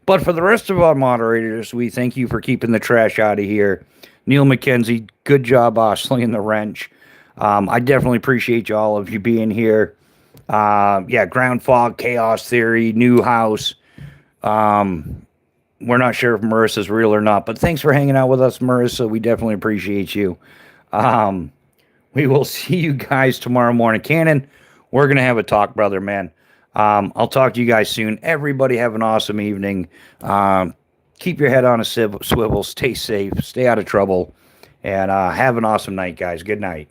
But for the rest of our moderators, we thank you for keeping the trash out of here. Neil McKenzie, good job slinging the wrench. I definitely appreciate all of you being here. Yeah, Ground Fog, Chaos Theory, New House. We're not sure if Marissa's real or not, but thanks for hanging out with us, Marissa. We definitely appreciate you. We will see you guys tomorrow morning. Cannon, we're going to have a talk, brother, man. I'll talk to you guys soon. Everybody have an awesome evening. Keep your head on a swivel. Stay safe. Stay out of trouble. And have an awesome night, guys. Good night.